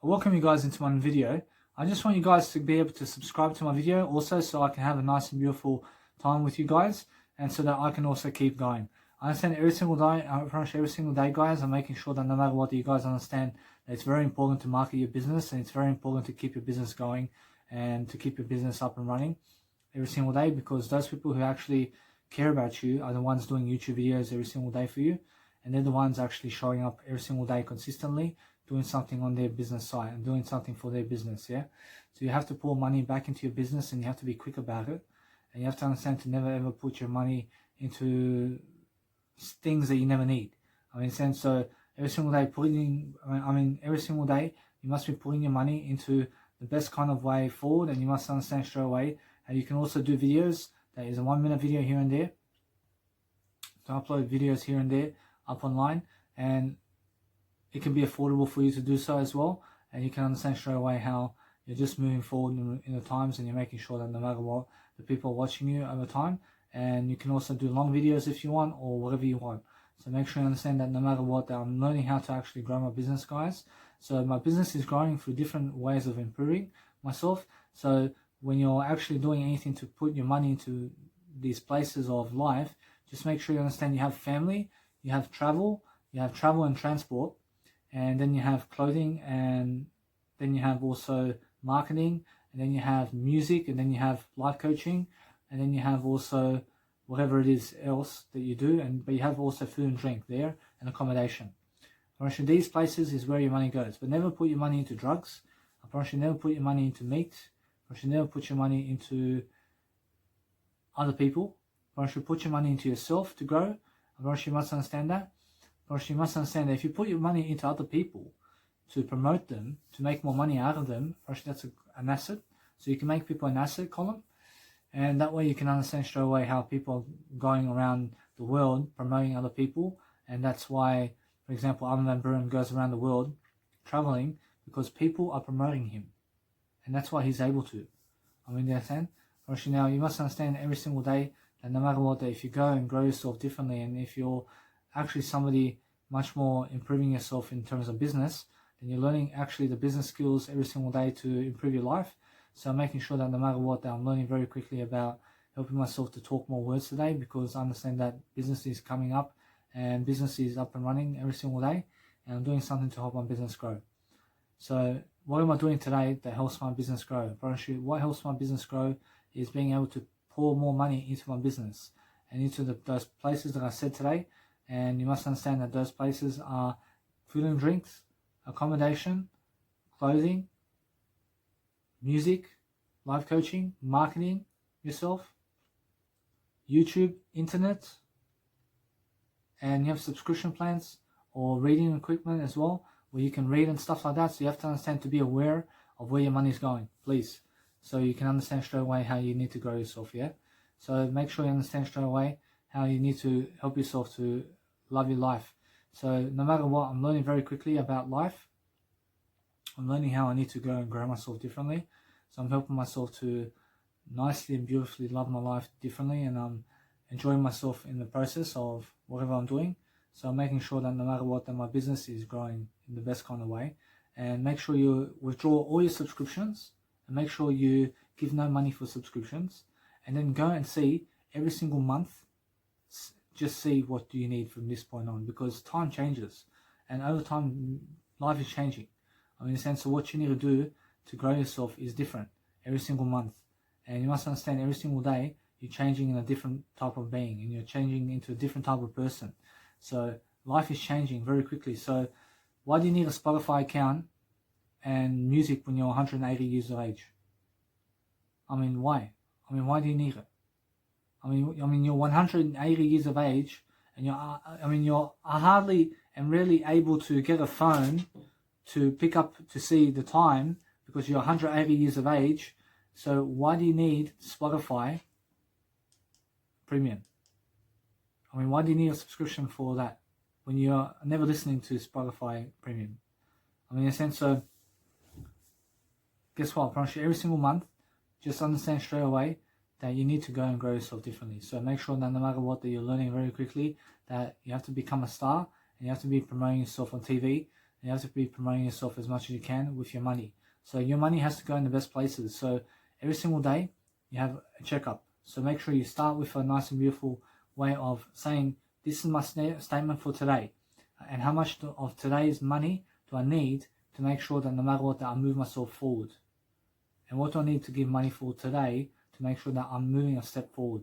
I welcome you guys into one video. I just want you guys to be able to subscribe to my video also, so I can have a nice and beautiful time with you guys, and so that I can also keep going. I understand every single day, guys, I'm making sure that no matter what, you guys understand that it's very important to market your business, and it's very important to keep your business going and to keep your business up and running every single day, because those people who actually care about you are the ones doing YouTube videos every single day for you, and they're the ones actually showing up every single day consistently, doing something on their business side and doing something for their business. So you have to pour money back into your business, and you have to be quick about it, and you have to understand to never ever put your money into things that you never need. So every single day every single day you must be putting your money into the best kind of way forward, and you must understand straight away how you can also do videos. That is a 1 minute video here and there, to upload videos here and there up online, and it can be affordable for you to do so as well, and you can understand straight away how you're just moving forward in the times, and you're making sure that no matter what, the people are watching you over time. And you can also do long videos if you want, or whatever you want. So make sure you understand that no matter what, that I'm learning how to actually grow my business, guys. So my business is growing through different ways of improving myself. So when you're actually doing anything to put your money into these places of life, just make sure you understand you have family, you have travel and transport, and then you have clothing, and then you have also marketing, and then you have music, and then you have life coaching, and then you have also whatever it is else that you do, but you have also food and drink there, and accommodation. I promise you, these places is where your money goes. But never put your money into drugs. I promise you, never put your money into meat. I promise you, never put your money into other people. I promise you, put your money into yourself to grow. I promise you must understand that. I promise you must understand that if you put your money into other people to promote them, to make more money out of them, I promise you that's an asset. So you can make people an asset column. And that way you can understand straight away how people are going around the world promoting other people. And that's why, for example, Armin van Buuren goes around the world traveling, because people are promoting him. And that's why he's able to. You understand? Now, you must understand every single day that no matter what, that if you go and grow yourself differently, and if you're actually somebody much more improving yourself in terms of business, then you're learning actually the business skills every single day to improve your life. So I'm making sure that no matter what, that I'm learning very quickly about helping myself to talk more words today, because I understand that business is coming up and business is up and running every single day, and I'm doing something to help my business grow. So what am I doing today that helps my business grow? What helps my business grow is being able to pour more money into my business and into those places that I said today. And you must understand that those places are food and drinks, accommodation, clothing, music, life coaching, marketing yourself, YouTube, internet, and you have subscription plans or reading equipment as well, where you can read and stuff like that. So you have to understand to be aware of where your money is going, please. So you can understand straight away how you need to grow yourself, So make sure you understand straight away how you need to help yourself to love your life. So no matter what, I'm learning very quickly about life. I'm learning how I need to go and grow myself differently. So I'm helping myself to nicely and beautifully love my life differently, and I'm enjoying myself in the process of whatever I'm doing. So I'm making sure that no matter what, that my business is growing in the best kind of way. And make sure you withdraw all your subscriptions, and make sure you give no money for subscriptions, and then go and see every single month, just see what do you need from this point on, because time changes, and over time life is changing. So what you need to do to grow yourself is different every single month, and you must understand every single day you're changing in a different type of being, and you're changing into a different type of person. So life is changing very quickly. So why do you need a Spotify account and music when you're 180 years of age? Why? Why do you need it? You're 180 years of age, and you're hardly and rarely able to get a phone to pick up to see the time, because you're 180 years of age. So why do you need Spotify Premium? Why do you need a subscription for that when you're never listening to Spotify Premium? So guess what? I promise you, every single month, just understand straight away that you need to go and grow yourself differently. So make sure that no matter what, that you're learning very quickly that you have to become a star, and you have to be promoting yourself on TV, and you have to be promoting yourself as much as you can with your money. So your money has to go in the best places. So every single day you have a checkup. So make sure you start with a nice and beautiful way of saying, this is my statement for today, and how much of today's money do I need to make sure that no matter what, that I move myself forward, and what do I need to give money for today to make sure that I'm moving a step forward.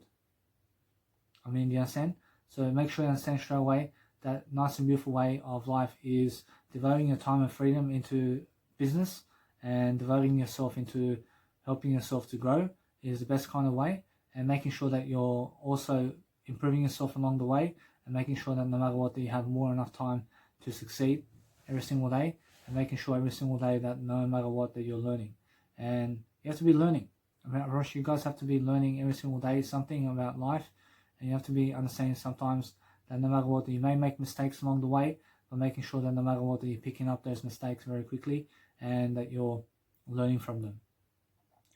I mean, do you understand? So make sure you understand straight away that nice and beautiful way of life is devoting your time and freedom into business, and devoting yourself into helping yourself to grow is the best kind of way, and making sure that you're also improving yourself along the way, and making sure that no matter what, that you have more enough time to succeed every single day, and making sure every single day that no matter what, that you're learning. And you have to be learning. You guys have to be learning every single day something about life, and you have to be understanding sometimes that no matter what, that you may make mistakes along the way, but making sure that no matter what, that you're picking up those mistakes very quickly, and that you're learning from them.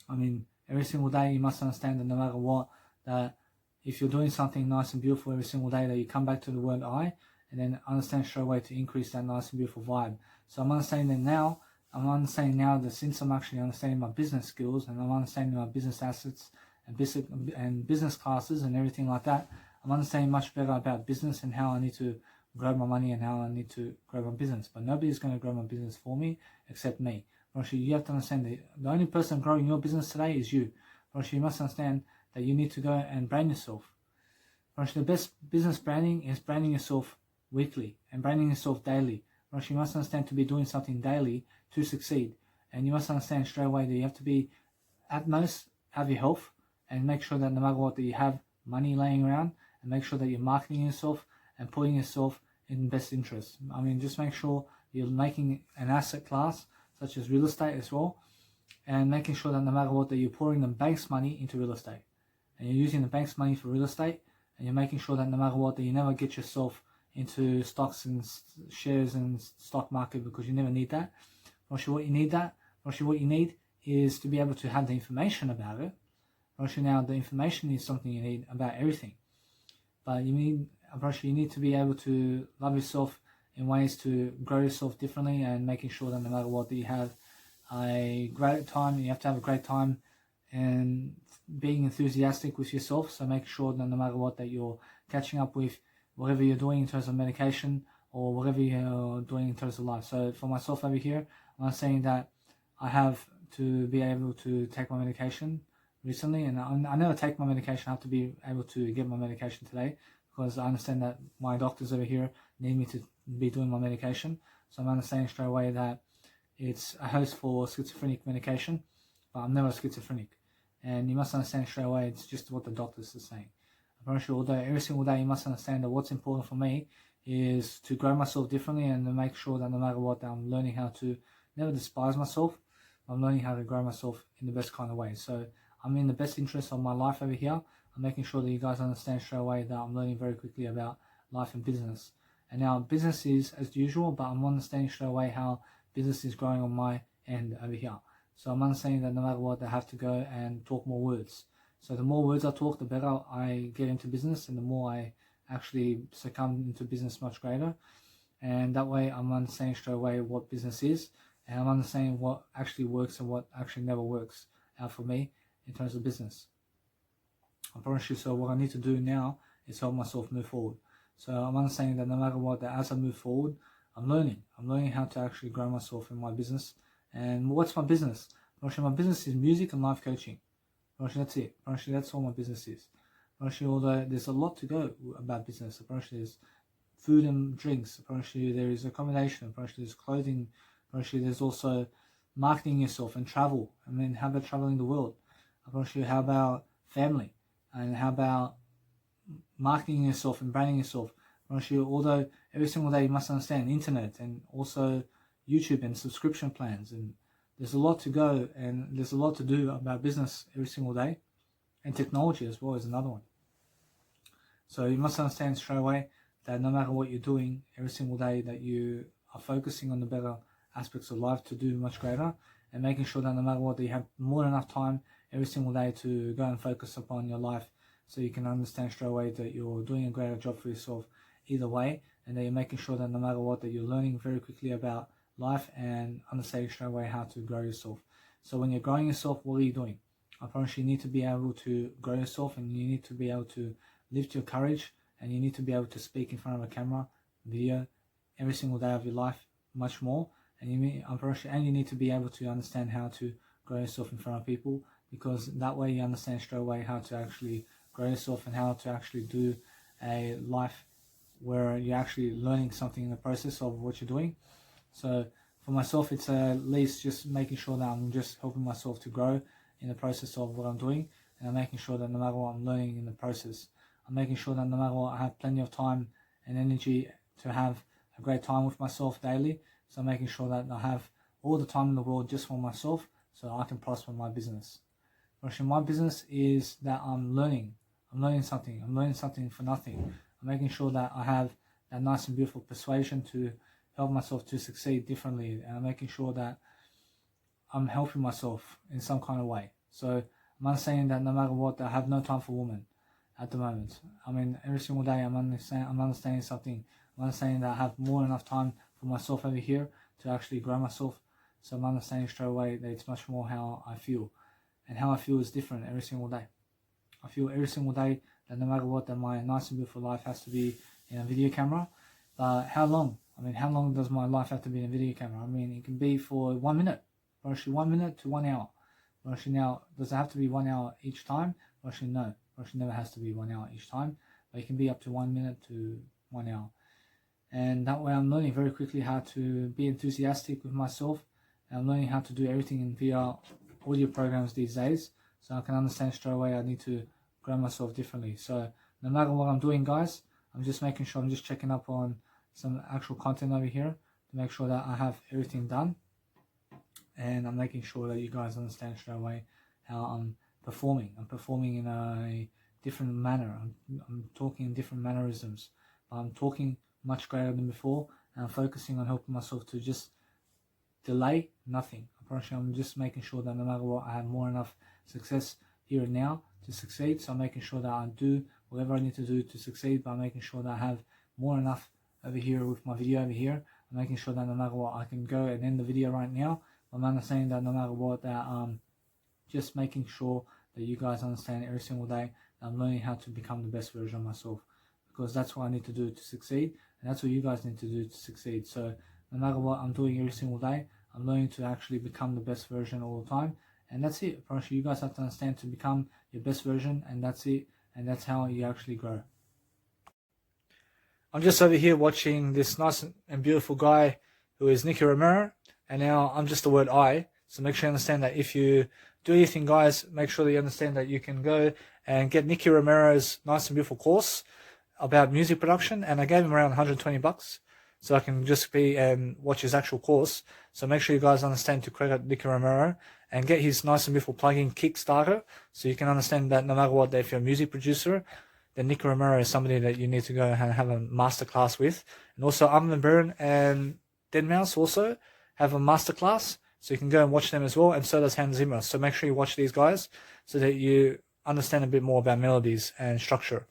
I mean, every single day you must understand that no matter what, that if you're doing something nice and beautiful every single day, that you come back to the word I, and then understand straight away to increase that nice and beautiful vibe. So I'm understanding now that since I'm actually understanding my business skills, and I'm understanding my business assets and business classes and everything like that, I'm understanding much better about business and how I need to grow my money and how I need to grow my business. But nobody's going to grow my business for me except me. Actually, you have to understand that the only person growing your business today is you. Actually, you must understand that you need to go and brand yourself. Actually, the best business branding is branding yourself weekly and branding yourself daily. Actually, you must understand to be doing something daily to succeed. And you must understand straight away that you have to be, at most, have your health, and make sure that no matter what, that you have money laying around, and make sure that you're marketing yourself and putting yourself in best interest. I mean, just make sure you're making an asset class such as real estate as well, and making sure that no matter what, that you're pouring the bank's money into real estate, and you're using the bank's money for real estate, and you're making sure that no matter what, that you never get yourself into stocks and shares and stock market, because you never need that. Actually, what you need is to be able to have the information about it. Actually, now the information is something you need about everything, but you need to be able to love yourself in ways to grow yourself differently, and making sure that no matter what, that you have a great time. You have to have a great time and being enthusiastic with yourself. So make sure that no matter what, that you're catching up with whatever you're doing in terms of medication, or whatever you're doing in terms of life. So for myself over here, I'm saying that I have to be able to take my medication recently, and I never take my medication. I have to be able to get my medication today, because I understand that my doctors over here need me to be doing my medication. So I'm understanding straight away that it's a host for schizophrenic medication, but I'm never schizophrenic. And you must understand straight away, it's just what the doctors are saying. I'm pretty sure, although every single day you must understand that what's important for me is to grow myself differently, and to make sure that no matter what, that I'm learning how to never despise myself. I'm learning how to grow myself in the best kind of way. So I'm in the best interest of my life over here. I'm making sure that you guys understand straight away that I'm learning very quickly about life and business. And now business is as usual, but I'm understanding straight away how business is growing on my end over here. So I'm understanding that no matter what, I have to go and talk more words. So the more words I talk, the better I get into business, and the more I actually succumb into business much greater. And that way I'm understanding straight away what business is, and I'm understanding what actually works and what actually never works out for me in terms of business. I promise you. So what I need to do now is help myself move forward. So I'm understanding that no matter what, that as I move forward, I'm learning how to actually grow myself in my business. And what's my business? My business is music and life coaching. That's it. That's all my business is. Although there's a lot to go about business. There's food and drinks. There is accommodation. There's clothing. There's also marketing yourself and travel. I mean, how about traveling the world? How about family? And how about marketing yourself and branding yourself? Although every single day you must understand internet, and also YouTube and subscription plans, and there's a lot to go, and there's a lot to do about business every single day, and technology as well is another one. So you must understand straight away that no matter what you're doing every single day, that you are focusing on the better aspects of life to do much greater, and making sure that no matter what, that you have more than enough time every single day to go and focus upon your life, so you can understand straight away that you're doing a greater job for yourself either way, and that you're making sure that no matter what, that you're learning very quickly about life and understanding straight away how to grow yourself. So when you're growing yourself, what are you doing? I promise you need to be able to grow yourself, and you need to be able to lift your courage, and you need to be able to speak in front of a camera, video, every single day of your life, much more. And you need to be able to understand how to grow yourself in front of people, because that way you understand straight away how to actually grow yourself and how to actually do a life where you're actually learning something in the process of what you're doing. So for myself, it's at least just making sure that I'm just helping myself to grow in the process of what I'm doing, and I'm making sure that no matter what I'm learning in the process, I'm making sure that no matter what, I have plenty of time and energy to have a great time with myself daily. So I'm making sure that I have all the time in the world just for myself, so I can prosper my business. Actually, my business is that I'm learning something for nothing. I'm making sure that I have that nice and beautiful persuasion to help myself to succeed differently, and I'm making sure that I'm helping myself in some kind of way. So I'm understanding that no matter what, I have no time for women at the moment. I mean, every single day I'm understanding something. I'm understanding that I have more than enough time for myself over here to actually grow myself. So I'm understanding straight away that it's much more how I feel. And how I feel is different every single day. I feel every single day that no matter what, that my nice and beautiful life has to be in a video camera. But how long? I mean, how long does my life have to be in a video camera? I mean, it can be for 1 minute, or actually 1 minute to 1 hour. Or actually now, does it have to be 1 hour each time? Or actually no. Or actually never has to be 1 hour each time. But it can be up to 1 minute to 1 hour. And that way I'm learning very quickly how to be enthusiastic with myself. And I'm learning how to do everything in VR audio programs these days. So I can understand straight away I need to grow myself differently. So no matter what I'm doing, guys, I'm just making sure I'm just checking up on some actual content over here to make sure that I have everything done. And I'm making sure that you guys understand straight away how I'm performing. I'm performing in a different manner. I'm talking in different mannerisms. I'm talking much greater than before, and I'm focusing on helping myself to just delay nothing. I'm just making sure that no matter what, I have more enough success here and now to succeed. So I'm making sure that I do whatever I need to do to succeed, but I'm making sure that I have more enough over here with my video over here. I'm making sure that no matter what, I can go and end the video right now. I'm understanding that no matter what, that just making sure that you guys understand every single day that I'm learning how to become the best version of myself, because that's what I need to do to succeed, and that's what you guys need to do to succeed. So no matter what I'm doing every single day, I'm learning to actually become the best version all the time, and that's it. You guys have to understand to become your best version, and that's it, and that's how you actually grow. I'm just over here watching this nice and beautiful guy who is Nicky Romero, and now I'm just the word I, so make sure you understand that if you do anything, guys, make sure that you understand that you can go and get Nicky Romero's nice and beautiful course about music production, and I gave him around 120 bucks. So I can just be and watch his actual course. So make sure you guys understand to credit Nicky Romero and get his nice and beautiful plugin Kickstarter, so you can understand that no matter what, that if you're a music producer, then Nicky Romero is somebody that you need to go and have a masterclass with. And also Armin Burn and Deadmau5 also have a masterclass, so you can go and watch them as well, and so does Hans Zimmer. So make sure you watch these guys so that you understand a bit more about melodies and structure.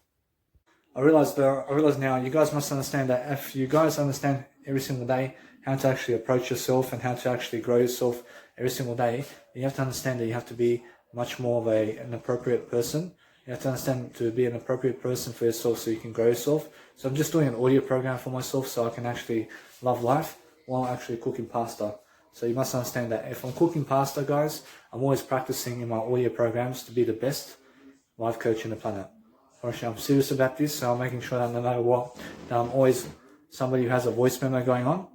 I realize now, you guys must understand that if you guys understand every single day how to actually approach yourself and how to actually grow yourself every single day, you have to understand that you have to be much more of an appropriate person. You have to understand to be an appropriate person for yourself so you can grow yourself. So I'm just doing an audio program for myself so I can actually love life while actually cooking pasta. So you must understand that if I'm cooking pasta, guys, I'm always practicing in my audio programs to be the best life coach on the planet. I'm serious about this, so I'm making sure that no matter what, that I'm always somebody who has a voice memo going on,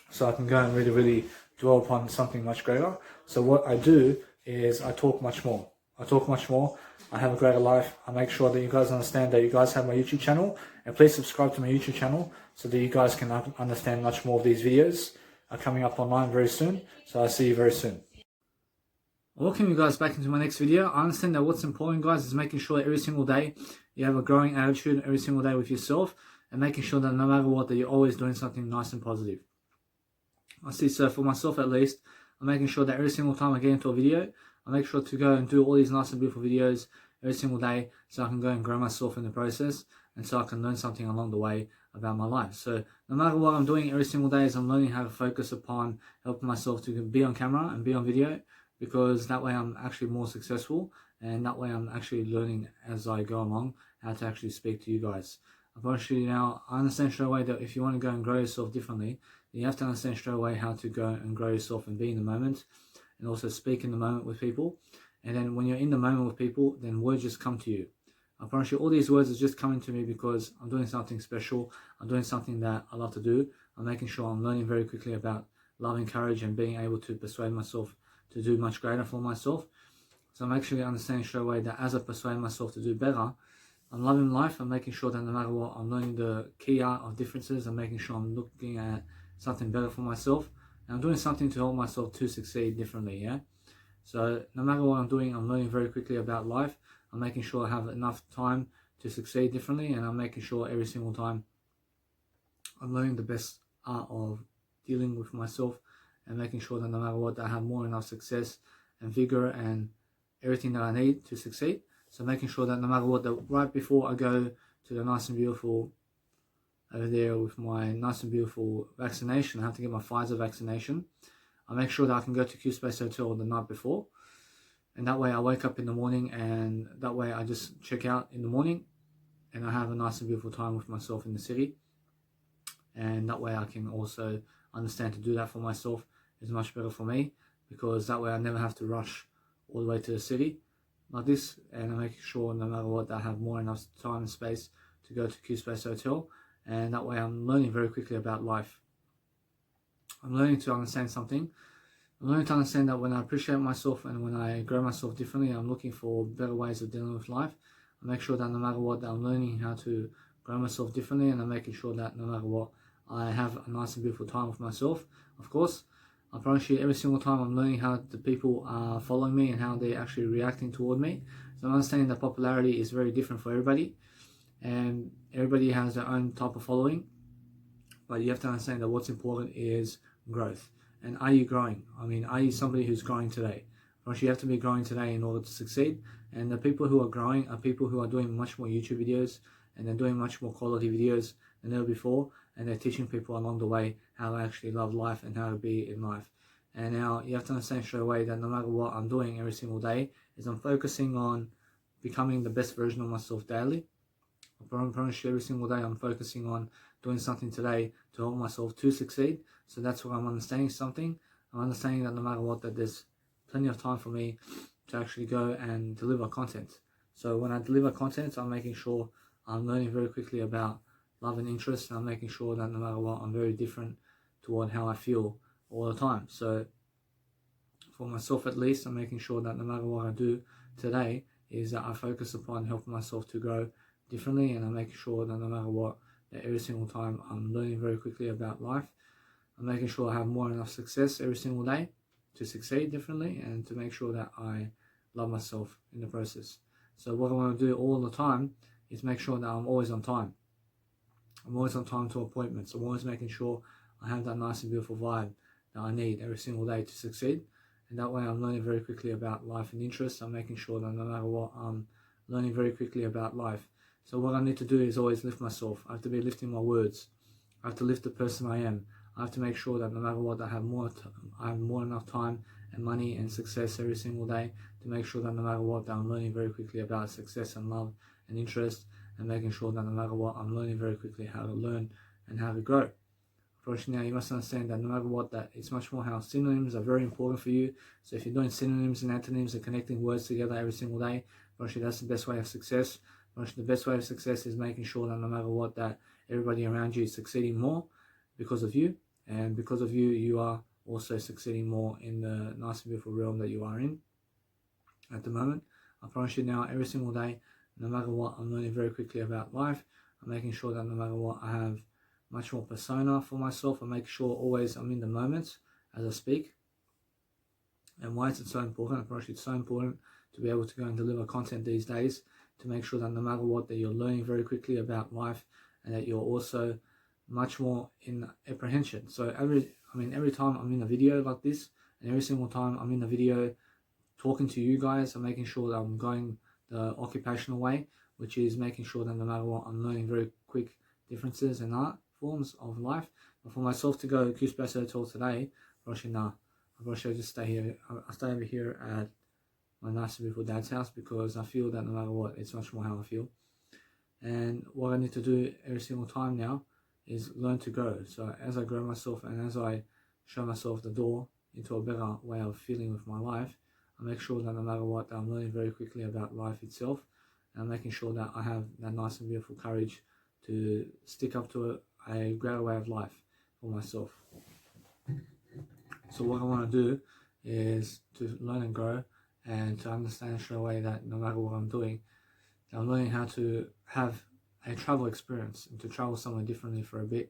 so I can go and really dwell upon something much greater. So what I do is I talk much more. I have a greater life. I make sure that you guys understand that you guys have my YouTube channel, and please subscribe to my YouTube channel so that you guys can understand much more of these videos are coming up online very soon. So I'll see you very soon. Welcome you guys back into my next video. I understand that what's important, guys, is making sure that every single day you have a growing attitude every single day with yourself, and making sure that no matter what, that you're always doing something nice and positive. I see, so for myself at least, I'm making sure that every single time I get into a video, I make sure to go and do all these nice and beautiful videos every single day so I can go and grow myself in the process. and so I can learn something along the way about my life. So no matter what I'm doing every single day is I'm learning how to focus upon helping myself to be on camera and be on video, because that way I'm actually more successful, and that way I'm actually learning as I go along how to actually speak to you guys. I promise you now, I understand straight away that if you want to go and grow yourself differently, you have to understand straight away how to go and grow yourself and be in the moment, and also speak in the moment with people. And then when you're in the moment with people, then words just come to you. I promise you, all these words are just coming to me because I'm doing something special. I'm doing something that I love to do. I'm making sure I'm learning very quickly about love and courage and being able to persuade myself to do much greater for myself. So I'm actually understanding straight away that as I persuade myself to do better, I'm loving life. I'm making sure that no matter what, I'm learning the key art of differences. I'm making sure I'm looking at something better for myself. And I'm doing something to help myself to succeed differently, yeah? So no matter what I'm doing, I'm learning very quickly about life. I'm making sure I have enough time to succeed differently, and I'm making sure every single time I'm learning the best art of dealing with myself and making sure that no matter what, I have more enough success and vigor and everything that I need to succeed. So making sure that no matter what, that right before I go to the nice and beautiful over there with my nice and beautiful vaccination, I have to get my Pfizer vaccination. I make sure that I can go to Q Space Hotel the night before, and that way I wake up in the morning, and that way I just check out in the morning and I have a nice and beautiful time with myself in the city. And that way I can also understand to do that for myself is much better for me, because that way I never have to rush all the way to the city like this, and I make sure no matter what I have more enough time and space to go to Q Space Hotel, and that way I'm learning very quickly about life. I'm learning to understand something. I'm learning to understand that when I appreciate myself and when I grow myself differently, I'm looking for better ways of dealing with life. I make sure that no matter what, that I'm learning how to grow myself differently, and I'm making sure that no matter what, I have a nice and beautiful time with myself. Of course, I promise you, every single time I'm learning how the people are following me and how they're actually reacting toward me. So I'm understanding that popularity is very different for everybody, and everybody has their own type of following. But you have to understand that what's important is growth. And are you growing? I mean, are you somebody who's growing today? You have to be growing today in order to succeed. And the people who are growing are people who are doing much more YouTube videos, and they're doing much more quality videos than ever before. And they're teaching people along the way how to actually love life and how to be in life. And now you have to understand straight away that no matter what I'm doing every single day, is I'm focusing on becoming the best version of myself daily. I promise you, every single day I'm focusing on doing something today to help myself to succeed. So that's why I'm understanding something. I'm understanding that no matter what, that there's plenty of time for me to actually go and deliver content. So when I deliver content, I'm making sure I'm learning very quickly about love and interest, and I'm making sure that no matter what, I'm very different toward how I feel all the time. So for myself at least, I'm making sure that no matter what I do today is that I focus upon helping myself to grow differently, and I'm making sure that no matter what, that every single time I'm learning very quickly about life. I'm making sure I have more enough success every single day to succeed differently, and to make sure that I love myself in the process. So what I want to do all the time is make sure that I'm always on time. I'm always on time to appointments. I'm always making sure I have that nice and beautiful vibe that I need every single day to succeed. And that way I'm learning very quickly about life and interests. I'm making sure that no matter what, I'm learning very quickly about life. So what I need to do is always lift myself. I have to be lifting my words. I have to lift the person I am. I have to make sure that no matter what, I have more enough time and money and success every single day to make sure that no matter what, that I'm learning very quickly about success and love and interest, and making sure that no matter what, I'm learning very quickly how to learn and how to grow. Unfortunately, now you must understand that no matter what, that it's much more how synonyms are very important for you. So if you're doing synonyms and antonyms and connecting words together every single day, unfortunately, that's the best way of success. Unfortunately, the best way of success is making sure that no matter what, that everybody around you is succeeding more because of you, and because of you, you are also succeeding more in the nice and beautiful realm that you are in at the moment. I promise you now, every single day, no matter what, I'm learning very quickly about life. I'm making sure that no matter what, I have much more persona for myself. I make sure always I'm in the moment as I speak. And why is it so important? I promise you, it's so important to be able to go and deliver content these days, to make sure that no matter what, that you're learning very quickly about life, and that you're also much more in apprehension. So every time I'm in a video like this, and every single time I'm in a video talking to you guys, I'm making sure that I'm going the occupational way, which is making sure that no matter what, I'm learning very quick differences and art forms of life. But for myself to go to Space Hotel today, probably nah. I probably should just stay here. I stay over here at my nice and beautiful dad's house, because I feel that no matter what, it's much more how I feel. And what I need to do every single time now is learn to grow. So as I grow myself and as I show myself the door into a better way of feeling with my life, I make sure that no matter what, that I'm learning very quickly about life itself, and I'm making sure that I have that nice and beautiful courage to stick up to a greater way of life for myself. So what I want to do is to learn and grow, and to understand straight away that no matter what I'm doing, I'm learning how to have a travel experience, and to travel somewhere differently for a bit.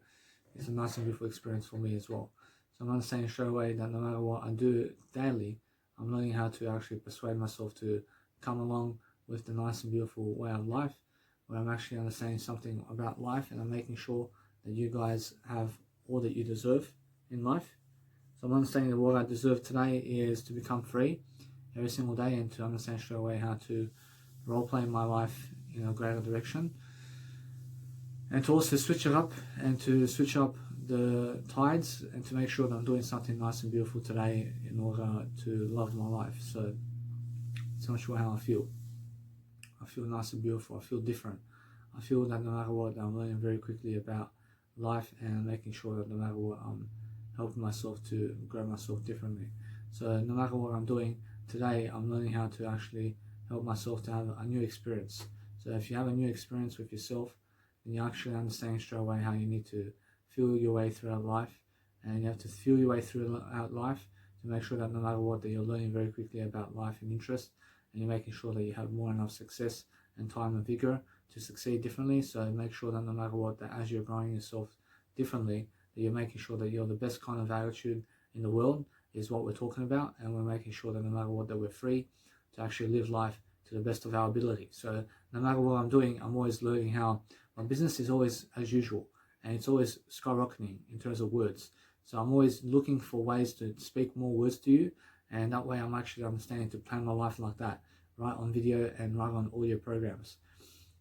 It's a nice and beautiful experience for me as well. So I'm understanding straight away that no matter what I do daily, I'm learning how to actually persuade myself to come along with the nice and beautiful way of life, where I'm actually understanding something about life, and I'm making sure that you guys have all that you deserve in life. So I'm understanding that what I deserve today is to become free every single day, and to understand straight away how to role-play my life in a greater direction, and to also switch it up, and to switch up the tides, and to make sure that I'm doing something nice and beautiful today in order to love my life. So it's not sure how I feel. I feel nice and beautiful. I feel different. I feel that no matter what, I'm learning very quickly about life, and making sure that no matter what, I'm helping myself to grow myself differently. So no matter what I'm doing today, I'm learning how to actually help myself to have a new experience. So if you have a new experience with yourself, then you actually understand straight away how you need to feel your way throughout life, and you have to feel your way throughout life to make sure that no matter what, that you're learning very quickly about life and interest, and you're making sure that you have more enough success and time and vigor to succeed differently. So make sure that no matter what, that as you're growing yourself differently, that you're making sure that you're the best kind of attitude in the world is what we're talking about, and we're making sure that no matter what, that we're free to actually live life to the best of our ability. So no matter what I'm doing, I'm always learning how my business is always as usual, and it's always skyrocketing in terms of words. So I'm always looking for ways to speak more words to you, and that way I'm actually understanding to plan my life like that, right on video and right on audio programs.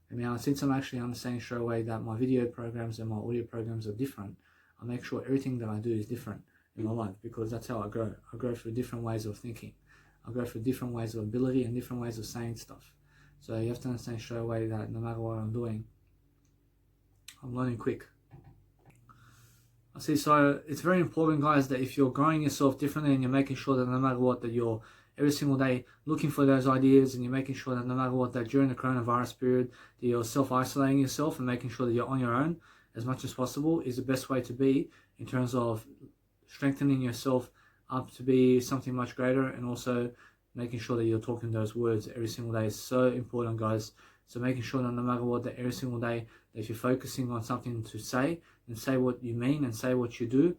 And now, since I'm actually understanding straight away that my video programs and my audio programs are different, I make sure everything that I do is different in my life, because that's how I grow. I grow through different ways of thinking. I go through different ways of ability and different ways of saying stuff. So you have to understand straight away that no matter what I'm doing, I'm learning quick. I see. So it's very important, guys, that if you're growing yourself differently, and you're making sure that no matter what, that you're every single day looking for those ideas, and you're making sure that no matter what, that during the coronavirus period, that you're self-isolating yourself and making sure that you're on your own as much as possible is the best way to be in terms of strengthening yourself up to be something much greater, and also making sure that you're talking those words every single day is so important, guys. So making sure that no matter what, that every single day, that if you're focusing on something to say, then say what you mean and say what you do,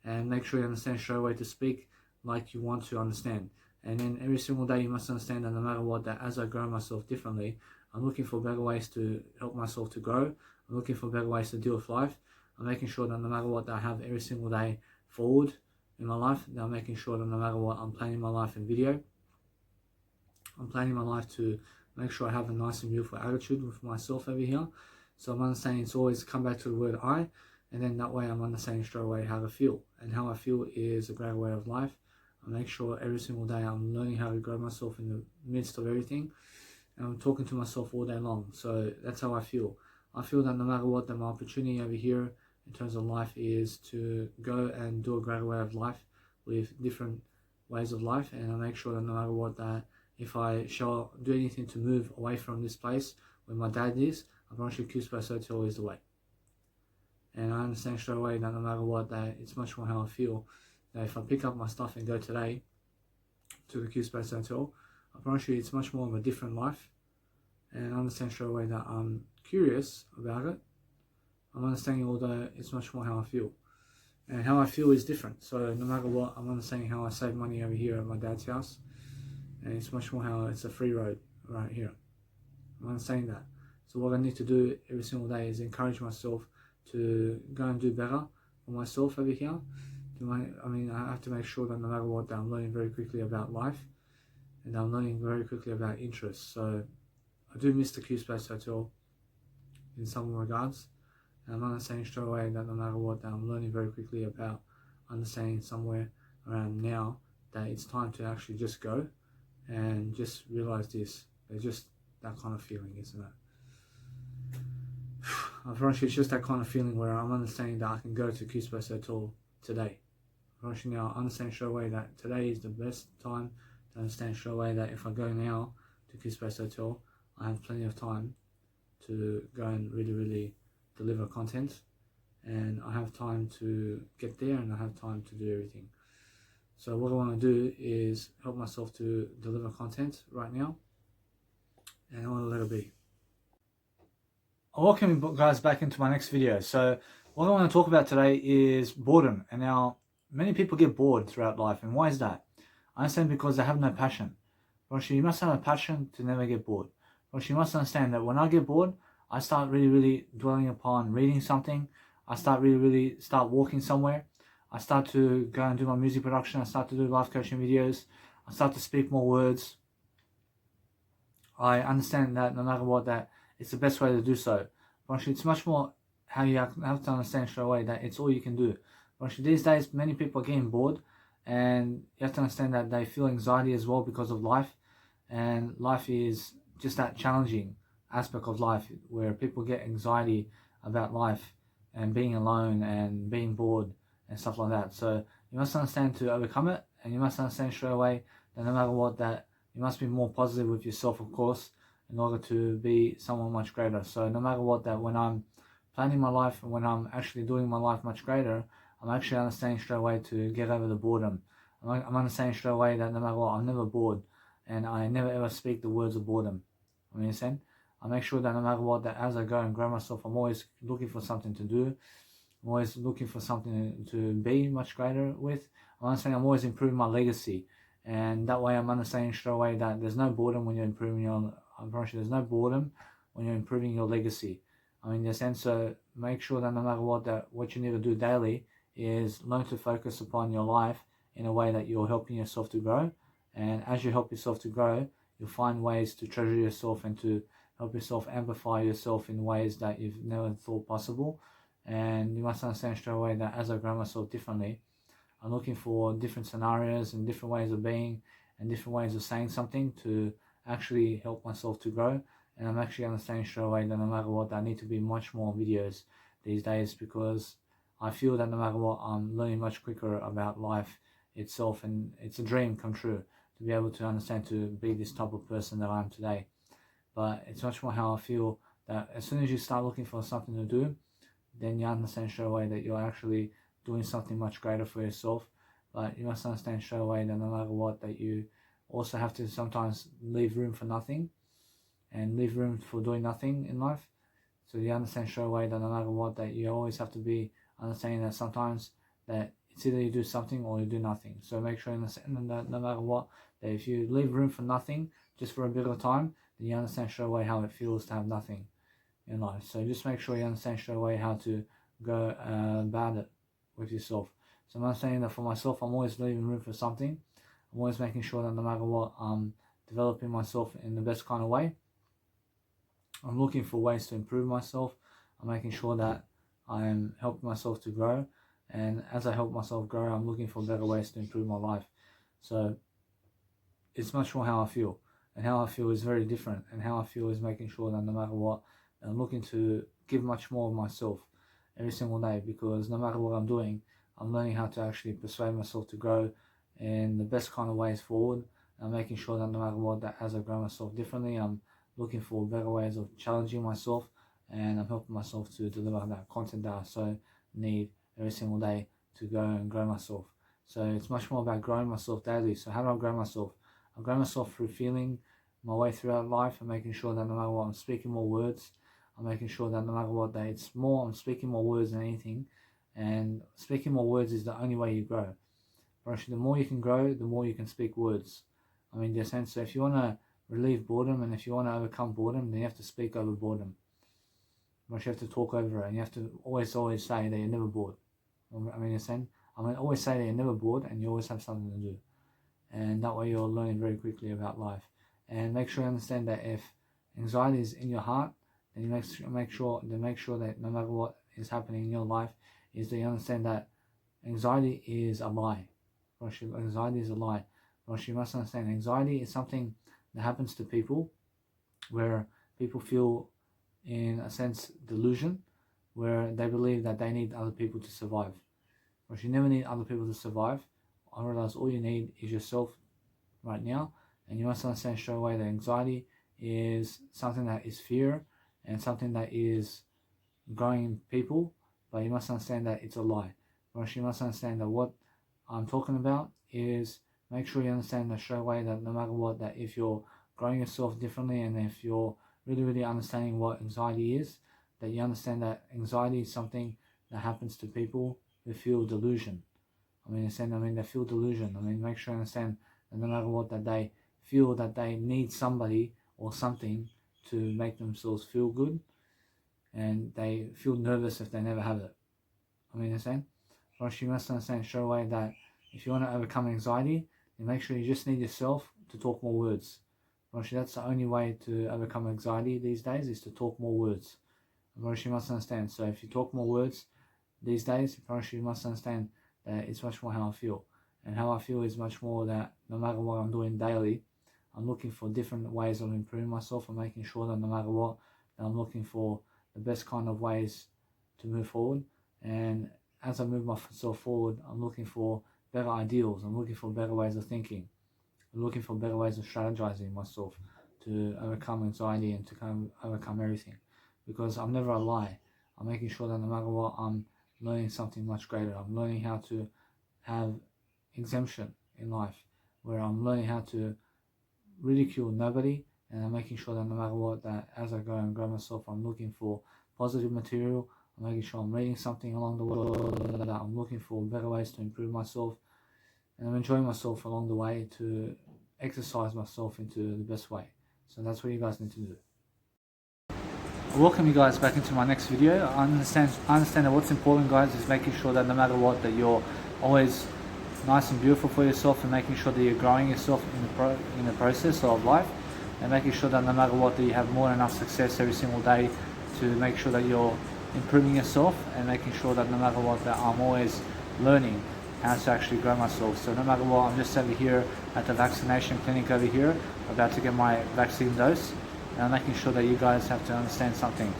and make sure you understand straight away to speak like you want to understand. And then every single day you must understand that no matter what, that as I grow myself differently, I'm looking for better ways to help myself to grow. I'm looking for better ways to deal with life. I'm making sure that no matter what, that I have every single day forward in my life. That I'm making sure that no matter what, I'm planning my life in video. I'm planning my life to make sure I have a nice and beautiful attitude with myself over here. So I'm understanding it's always come back to the word I, and then that way I'm understanding straight away how to feel. And how I feel is a great way of life. I make sure every single day I'm learning how to grow myself in the midst of everything, and I'm talking to myself all day long. So that's how I feel. I feel that no matter what, that my opportunity over here in terms of life is to go and do a great way of life with different ways of life. And I make sure that no matter what, that if I shall do anything to move away from this place where my dad is, I promise you Q-Space Hotel is the way. And I understand straight away that no matter what, that it's much more how I feel. That if I pick up my stuff and go today to the Q-Space Hotel, I promise you it's much more of a different life. And I understand straight away that I'm curious about it. I'm understanding, although it's much more how I feel. And how I feel is different. So no matter what, I'm understanding how I save money over here at my dad's house. And it's much more how it's a free road right here. I'm understanding that. So what I need to do every single day is encourage myself to go and do better for myself over here. I have to make sure that no matter what, that I'm learning very quickly about life, and I'm learning very quickly about interests. So I do miss the Q-Space Hotel in some regards. And I'm understanding straight away that no matter what, that I'm learning very quickly about understanding somewhere around now that it's time to actually just go and just realize this. There's just that kind of feeling, isn't it? I promise you, it's just that kind of feeling where I'm understanding that I can go to Q-Space Hotel today. I promise you now, I understand straight away that today is the best time to understand straight away that if I go now to Q-Space Hotel, I have plenty of time to go and really deliver content, and I have time to get there and I have time to do everything. So what I want to do is help myself to deliver content right now, and I want to let it be. I welcome you guys back into my next video. So what I want to talk about today is boredom. And now many people get bored throughout life, and why is that? I understand because they have no passion. But you must have a passion to never get bored. But you must understand that when I get bored, I start really dwelling upon reading something. I start really start walking somewhere. I start to go and do my music production. I start to do life coaching videos. I start to speak more words. I understand that no matter what, that it's the best way to do so. But it's much more how you have to understand straight away that it's all you can do. But these days, many people are getting bored, and you have to understand that they feel anxiety as well because of life. And life is just that challenging aspect of life where people get anxiety about life and being alone and being bored and stuff like that. So you must understand to overcome it, and you must understand straight away that no matter what, that you must be more positive with yourself, of course, in order to be someone much greater. So no matter what, that when I'm planning my life and when I'm actually doing my life much greater, I'm actually understanding straight away to get over the boredom. I'm understanding straight away that no matter what, I'm never bored, and I never ever speak the words of boredom. You understand? I make sure that no matter what, that as I go and grow myself, I'm always looking for something to do. I'm always looking for something to be much greater with. I'm understanding I'm always improving my legacy. And that way I'm understanding straight away that there's no boredom when you're improving your, I'm pretty sure there's no boredom when you're improving your legacy. I mean, in the sense, so make sure that no matter what, that what you need to do daily is learn to focus upon your life in a way that you're helping yourself to grow. And as you help yourself to grow, you'll find ways to treasure yourself and to help yourself amplify yourself in ways that you've never thought possible. And you must understand straight away that as I grow myself differently, I'm looking for different scenarios and different ways of being and different ways of saying something to actually help myself to grow. And I'm actually understanding straight away that no matter what, I need to be much more videos these days, because I feel that no matter what, I'm learning much quicker about life itself, and it's a dream come true to be able to understand to be this type of person that I am today. But it's much more how I feel that as soon as you start looking for something to do, then you understand straight away that you're actually doing something much greater for yourself. But you must understand straight away that no matter what, that you also have to sometimes leave room for nothing and leave room for doing nothing in life. So you understand straight away that no matter what, that you always have to be understanding that sometimes that it's either you do something or you do nothing. So make sure you understand that no matter what, that if you leave room for nothing just for a bit of time, then you understand straight away how it feels to have nothing in life. So just make sure you understand straight away how to go about it with yourself. So I'm understanding that for myself, I'm always leaving room for something. I'm always making sure that no matter what, I'm developing myself in the best kind of way. I'm looking for ways to improve myself. I'm making sure that I'm helping myself to grow. And as I help myself grow, I'm looking for better ways to improve my life. So it's much more how I feel. And how I feel is very different. And how I feel is making sure that no matter what, I'm looking to give much more of myself every single day, because no matter what I'm doing, I'm learning how to actually persuade myself to grow in the best kind of ways forward. I'm making sure that no matter what, that as I grow myself differently, I'm looking for better ways of challenging myself, and I'm helping myself to deliver that content that I so need every single day to go and grow myself. So it's much more about growing myself daily. So how do I grow myself? I grow myself through feeling my way throughout life and making sure that no matter what, I'm speaking more words. I'm making sure that no matter what, that it's more, I'm speaking more words than anything. And speaking more words is the only way you grow. But actually, the more you can grow, the more you can speak words. I mean, in the sense, so if you want to relieve boredom and if you want to overcome boredom, then you have to speak over boredom. But you have to talk over it, and you have to always say that you're never bored. I mean, always say that you're never bored and you always have something to do. And that way you're learning very quickly about life. And make sure you understand that if anxiety is in your heart, then you make sure that no matter what is happening in your life, is that you understand that anxiety is a lie. Anxiety is a lie. You must understand anxiety is something that happens to people where people feel, in a sense, delusion, where they believe that they need other people to survive. You never need other people to survive. I realize all you need is yourself right now, and you must understand straight away that anxiety is something that is fear and something that is growing in people, but you must understand that it's a lie. You must understand that what I'm talking about is, make sure you understand that straight away that no matter what, that if you're growing yourself differently, and if you're really understanding what anxiety is, that you understand that anxiety is something that happens to people who feel delusion. They feel delusion. Make sure you understand that no matter what, that they feel that they need somebody or something to make themselves feel good, and they feel nervous if they never have it. Understand? You must understand straight away that if you want to overcome anxiety, then make sure you just need yourself to talk more words. That's the only way to overcome anxiety these days, is to talk more words. You must understand. So if you talk more words these days, you must understand that it's much more how I feel. And how I feel is much more that no matter what I'm doing daily, I'm looking for different ways of improving myself and making sure that no matter what, that I'm looking for the best kind of ways to move forward. And as I move myself forward, I'm looking for better ideals. I'm looking for better ways of thinking. I'm looking for better ways of strategizing myself to overcome anxiety and to overcome everything. Because I'm never a lie. I'm making sure that no matter what, I'm learning something much greater. I'm learning how to have exemption in life, where I'm learning how to ridicule nobody, and I'm making sure that no matter what, that as I go and grow myself, I'm looking for positive material. I'm making sure I'm reading something along the way, that I'm looking for better ways to improve myself, and I'm enjoying myself along the way to exercise myself into the best way. So that's what you guys need to do. Welcome you guys back into my next video. I understand that what's important, guys, is making sure that no matter what, that you're always nice and beautiful for yourself, and making sure that you're growing yourself in the process of life, and making sure that no matter what, that you have more than enough success every single day to make sure that you're improving yourself, and making sure that no matter what, that I'm always learning how to actually grow myself. So no matter what, I'm just over here at the vaccination clinic over here, about to get my vaccine dose. And I'm making sure that you guys have to understand something,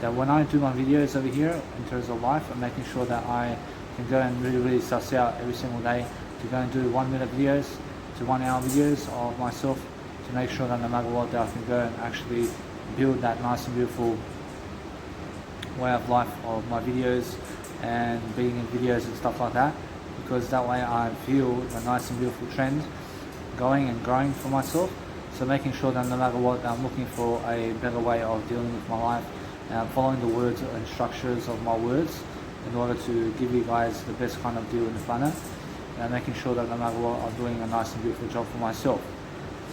that when I do my videos over here in terms of life, I'm making sure that I can go and really suss out every single day to go and do 1 minute videos to 1 hour videos of myself, to make sure that no matter what, that I can go and actually build that nice and beautiful way of life of my videos and being in videos and stuff like that, because that way I feel a nice and beautiful trend going and growing for myself. So making sure that no matter what, I'm looking for a better way of dealing with my life, and I'm following the words and structures of my words in order to give you guys the best kind of deal in the planet, and making sure that no matter what, I'm doing a nice and beautiful job for myself.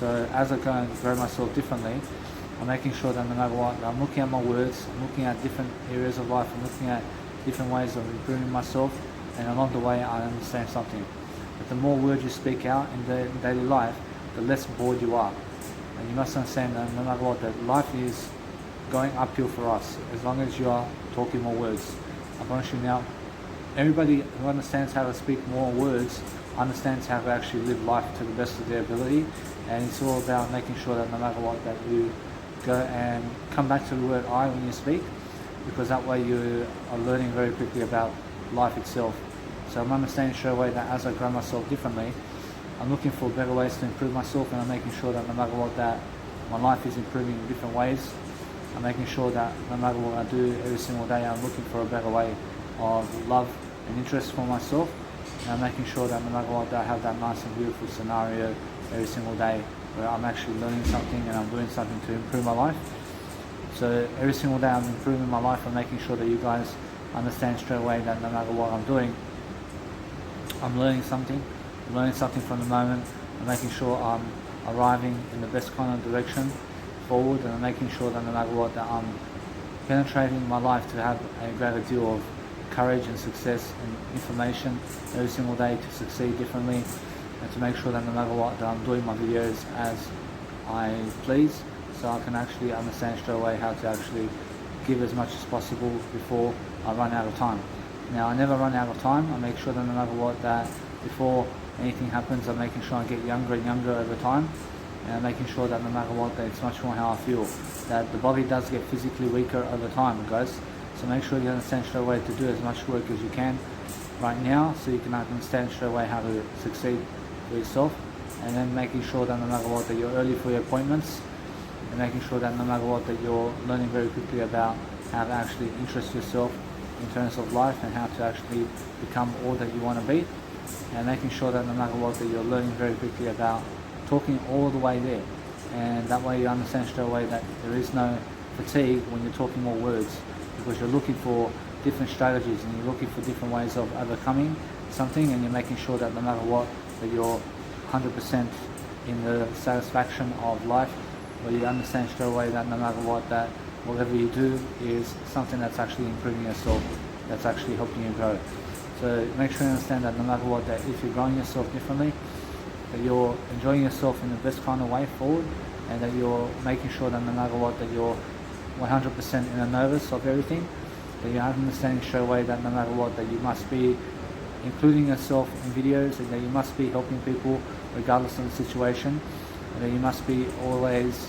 So as I go and grow myself differently, I'm making sure that no matter what, I'm looking at my words, I'm looking at different areas of life, I'm looking at different ways of improving myself, and along the way I understand something. But the more words you speak out in daily life, the less bored you are. And you must understand that no matter what, that life is going uphill for us as long as you are talking more words. I promise you now, everybody who understands how to speak more words understands how to actually live life to the best of their ability. And it's all about making sure that no matter what, that you go and come back to the word I when you speak, because that way you are learning very quickly about life itself. So I'm understanding straight away that as I grow myself differently, I'm looking for better ways to improve myself, and I'm making sure that no matter what, that my life is improving in different ways. I'm making sure that no matter what I do every single day, I'm looking for a better way of love and interest for myself. And I'm making sure that no matter what, that I have that nice and beautiful scenario every single day where I'm actually learning something and I'm doing something to improve my life. So every single day I'm improving my life. I'm making sure that you guys understand straight away that no matter what I'm doing, I'm learning something. I'm learning something from the moment. I'm making sure I'm arriving in the best kind of direction forward, and I'm making sure that no matter what, that I'm penetrating my life to have a greater deal of courage and success and information every single day to succeed differently, and to make sure that no matter what, that I'm doing my videos as I please. so I can actually understand straight away how to actually give as much as possible before I run out of time. Now, I never run out of time. I make sure that no matter what, that before anything happens, I'm making sure I get younger and younger over time, and I'm making sure that no matter what, that it's much more how I feel, that the body does get physically weaker over time, guys. So make sure you understand straight away to do as much work as you can right now, so you can understand straight away how to succeed for yourself, and then making sure that no matter what, that you're early for your appointments, and making sure that no matter what, that you're learning very quickly about how to actually interest yourself in terms of life and how to actually become all that you want to be, and making sure that no matter what, that you're learning very quickly about talking all the way there, and that way you understand straight away that there is no fatigue when you're talking more words, because you're looking for different strategies and you're looking for different ways of overcoming something, and you're making sure that no matter what, that you're 100% in the satisfaction of life, where you understand straight away that no matter what, that whatever you do is something that's actually improving yourself, that's actually helping you grow. So make sure you understand that no matter what, that if you're growing yourself differently, that you're enjoying yourself in the best kind of way forward, and that you're making sure that no matter what, that you're 100% in the nervous of everything, that you have understanding straight away that no matter what, that you must be including yourself in videos, and that you must be helping people regardless of the situation, and that you must be always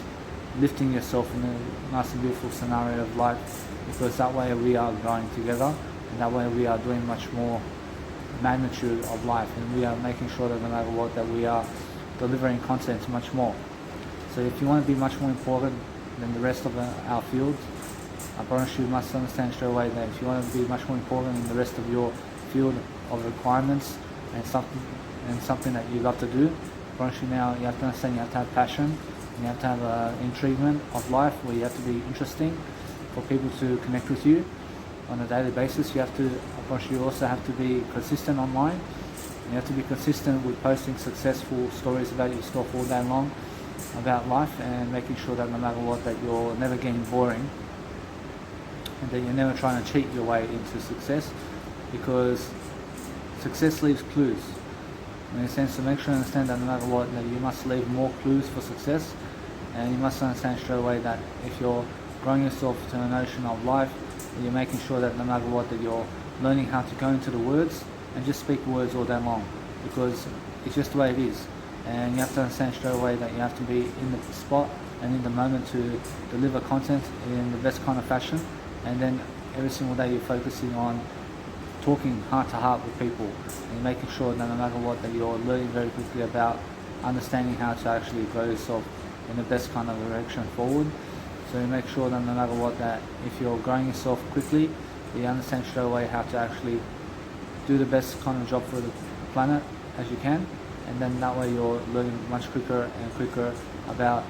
lifting yourself in a nice and beautiful scenario of life, because that way we are growing together, and that way we are doing much more magnitude of life, and we are making sure that no matter what, that we are delivering content much more. So if you want to be much more important than the rest of our field, I promise you must understand straight away that if you want to be much more important than the rest of your field of requirements and something that you love to do, I promise you now you have to understand you have to have passion, and you have to have intriguement of life, where you have to be interesting for people to connect with you on a daily basis. You have to, of course, you also have to be consistent online. You have to be consistent with posting successful stories about yourself all day long, about life, and making sure that no matter what, that you're never getting boring, and that you're never trying to cheat your way into success, because success leaves clues. In a sense, to make sure you understand that no matter what, that you must leave more clues for success, and you must understand straight away that if you're growing yourself to a notion of life, you're making sure that no matter what, that you're learning how to go into the words and just speak words all day long, because it's just the way it is. And you have to understand straight away that you have to be in the spot and in the moment to deliver content in the best kind of fashion, and then every single day you're focusing on talking heart to heart with people, and you're making sure that no matter what, that you're learning very quickly about understanding how to actually grow yourself in the best kind of direction forward. So you make sure that no matter what, that if you're growing yourself quickly, you understand straight away how to actually do the best kind of job for the planet as you can, and then that way you're learning much quicker and quicker about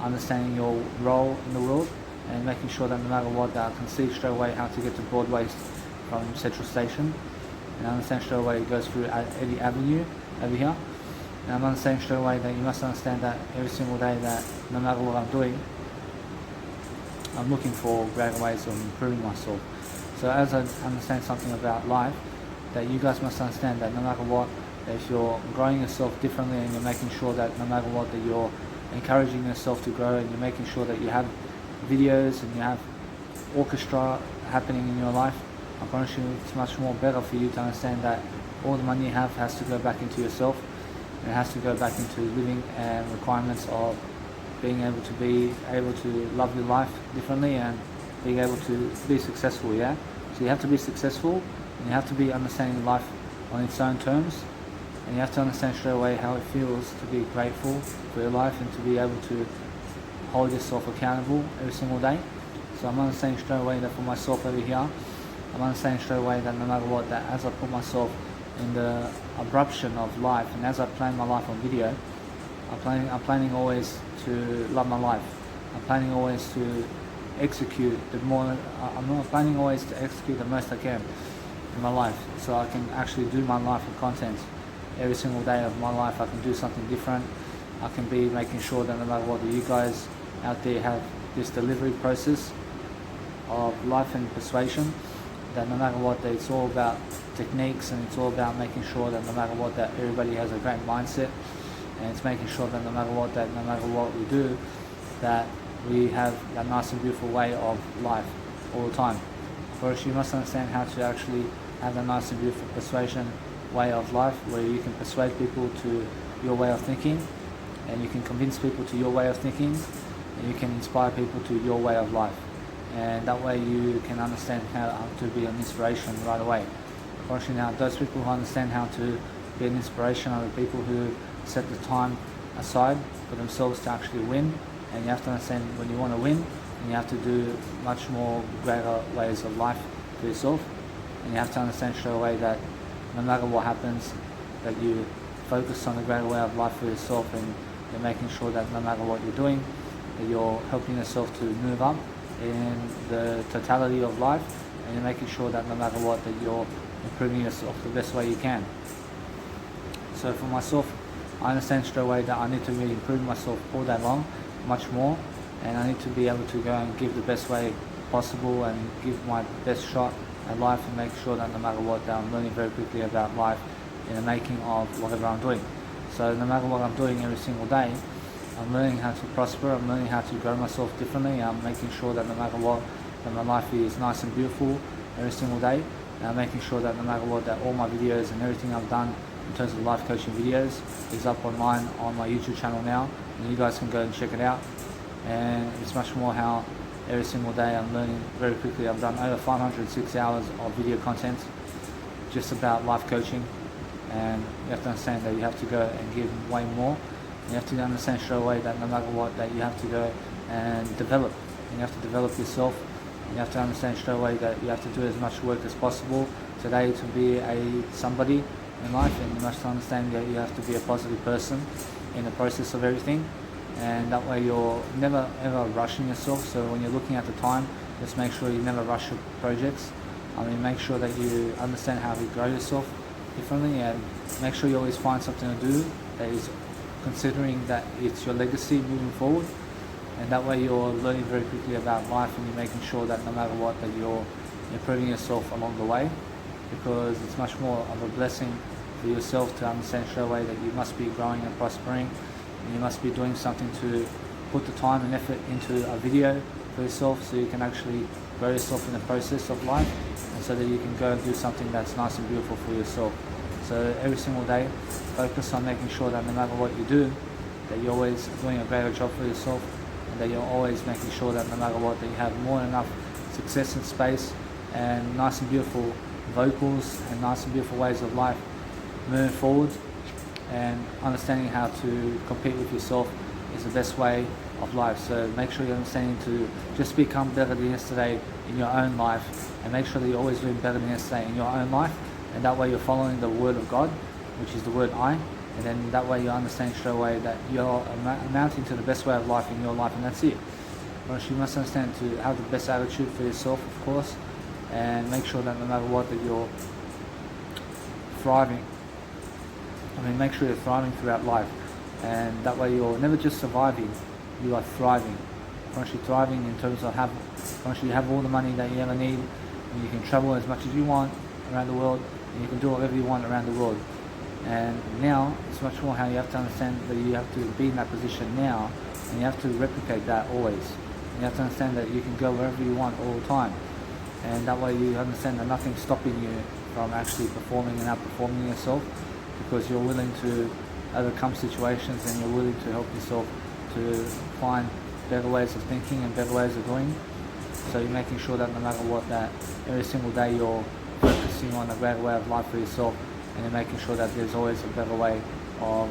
understanding your role in the world, and making sure that no matter what, that I can see straight away how to get to Broadway from Central Station, and I understand straight away it goes through Eddie Avenue over here, and I'm understanding straight away that you must understand that every single day that no matter what I'm doing, I'm looking for greater ways of improving myself. So as I understand something about life, that you guys must understand that no matter what, that if you're growing yourself differently, and you're making sure that no matter what, that you're encouraging yourself to grow, and you're making sure that you have videos and you have orchestra happening in your life, I promise you it's much more better for you to understand that all the money you have has to go back into yourself, and it has to go back into living and requirements of being able to love your life differently and being able to be successful, yeah? So you have to be successful, and you have to be understanding life on its own terms, and you have to understand straight away how it feels to be grateful for your life and to be able to hold yourself accountable every single day. So I'm understanding straight away that for myself over here, I'm understanding straight away that no matter what, that as I put myself in the abruption of life, and as I plan my life on video, I'm planning always to love my life. I'm planning always to execute I'm planning always to execute the most I can in my life, so I can actually do my life of content. Every single day of my life I can do something different. I can be making sure that no matter what, you guys out there have this delivery process of life and persuasion, that no matter what, that it's all about techniques, and it's all about making sure that no matter what, that everybody has a great mindset, and it's making sure that no matter what we do, that we have that nice and beautiful way of life all the time. First, you must understand how to actually have a nice and beautiful persuasion way of life, where you can persuade people to your way of thinking, and you can convince people to your way of thinking, and you can inspire people to your way of life. And that way you can understand how to be an inspiration right away. Unfortunately, now those people who understand how to be an inspiration are the people who set the time aside for themselves to actually win. And you have to understand, when you want to win, and you have to do much more greater ways of life for yourself. And you have to understand straight away that no matter what happens, that you focus on the greater way of life for yourself, and you're making sure that no matter what you're doing, that you're helping yourself to move up in the totality of life, and you're making sure that no matter what, that you're improving yourself the best way you can. So for myself, I understand straight away that I need to really improve myself all day long, much more, and I need to be able to go and give the best way possible and give my best shot at life, and make sure that no matter what, that I'm learning very quickly about life in the making of whatever I'm doing. So no matter what I'm doing every single day, I'm learning how to prosper, I'm learning how to grow myself differently, I'm making sure that no matter what, that my life is nice and beautiful every single day, and I'm making sure that no matter what, that all my videos and everything I've done in terms of life coaching videos is up online on my YouTube channel now, and you guys can go and check it out. And it's much more how every single day I'm learning very quickly. I've done over 506 hours of video content just about life coaching, and you have to understand that you have to go and give way more. You have to understand straight away that no matter what, that you have to go and develop. And you have to develop yourself. And you have to understand straight away that you have to do as much work as possible today to be somebody in life, and you must understand that you have to be a positive person in the process of everything. And that way you're never ever rushing yourself. So when you're looking at the time, just make sure you never rush your projects. Make sure that you understand how to grow yourself differently, and make sure you always find something to do that is considering that it's your legacy moving forward. And that way you're learning very quickly about life, and you're making sure that no matter what, that you're improving yourself along the way, because it's much more of a blessing for yourself to understand straight away that you must be growing and prospering, and you must be doing something to put the time and effort into a video for yourself, so you can actually grow yourself in the process of life, and so that you can go and do something that's nice and beautiful for yourself. So every single day, focus on making sure that no matter what you do, that you're always doing a greater job for yourself, and that you're always making sure that no matter what, that you have more than enough success and space, and nice and beautiful vocals, and nice and beautiful ways of life moving forward. And understanding how to compete with yourself is the best way of life. So make sure you're understanding to just become better than yesterday in your own life, and make sure that you're always doing better than yesterday in your own life. And that way you're following the word of God, which is the word I, and then that way you understand straight away that you're amounting to the best way of life in your life, and that's it. First, you must understand to have the best attitude for yourself, of course, and make sure that no matter what, that you're thriving. Make sure you're thriving throughout life, and that way you're never just surviving, you are thriving. Once you're thriving in terms of once you have all the money that you ever need, and you can travel as much as you want around the world, and you can do whatever you want around the world. And now it's much more how you have to understand that you have to be in that position now, and you have to replicate that always. And you have to understand that you can go wherever you want all the time, and that way you understand that nothing's stopping you from actually performing and outperforming yourself, because you're willing to overcome situations, and you're willing to help yourself to find better ways of thinking and better ways of doing. So you're making sure that no matter what, that every single day you're focusing on a greater way of life for yourself, and you're making sure that there's always a better way of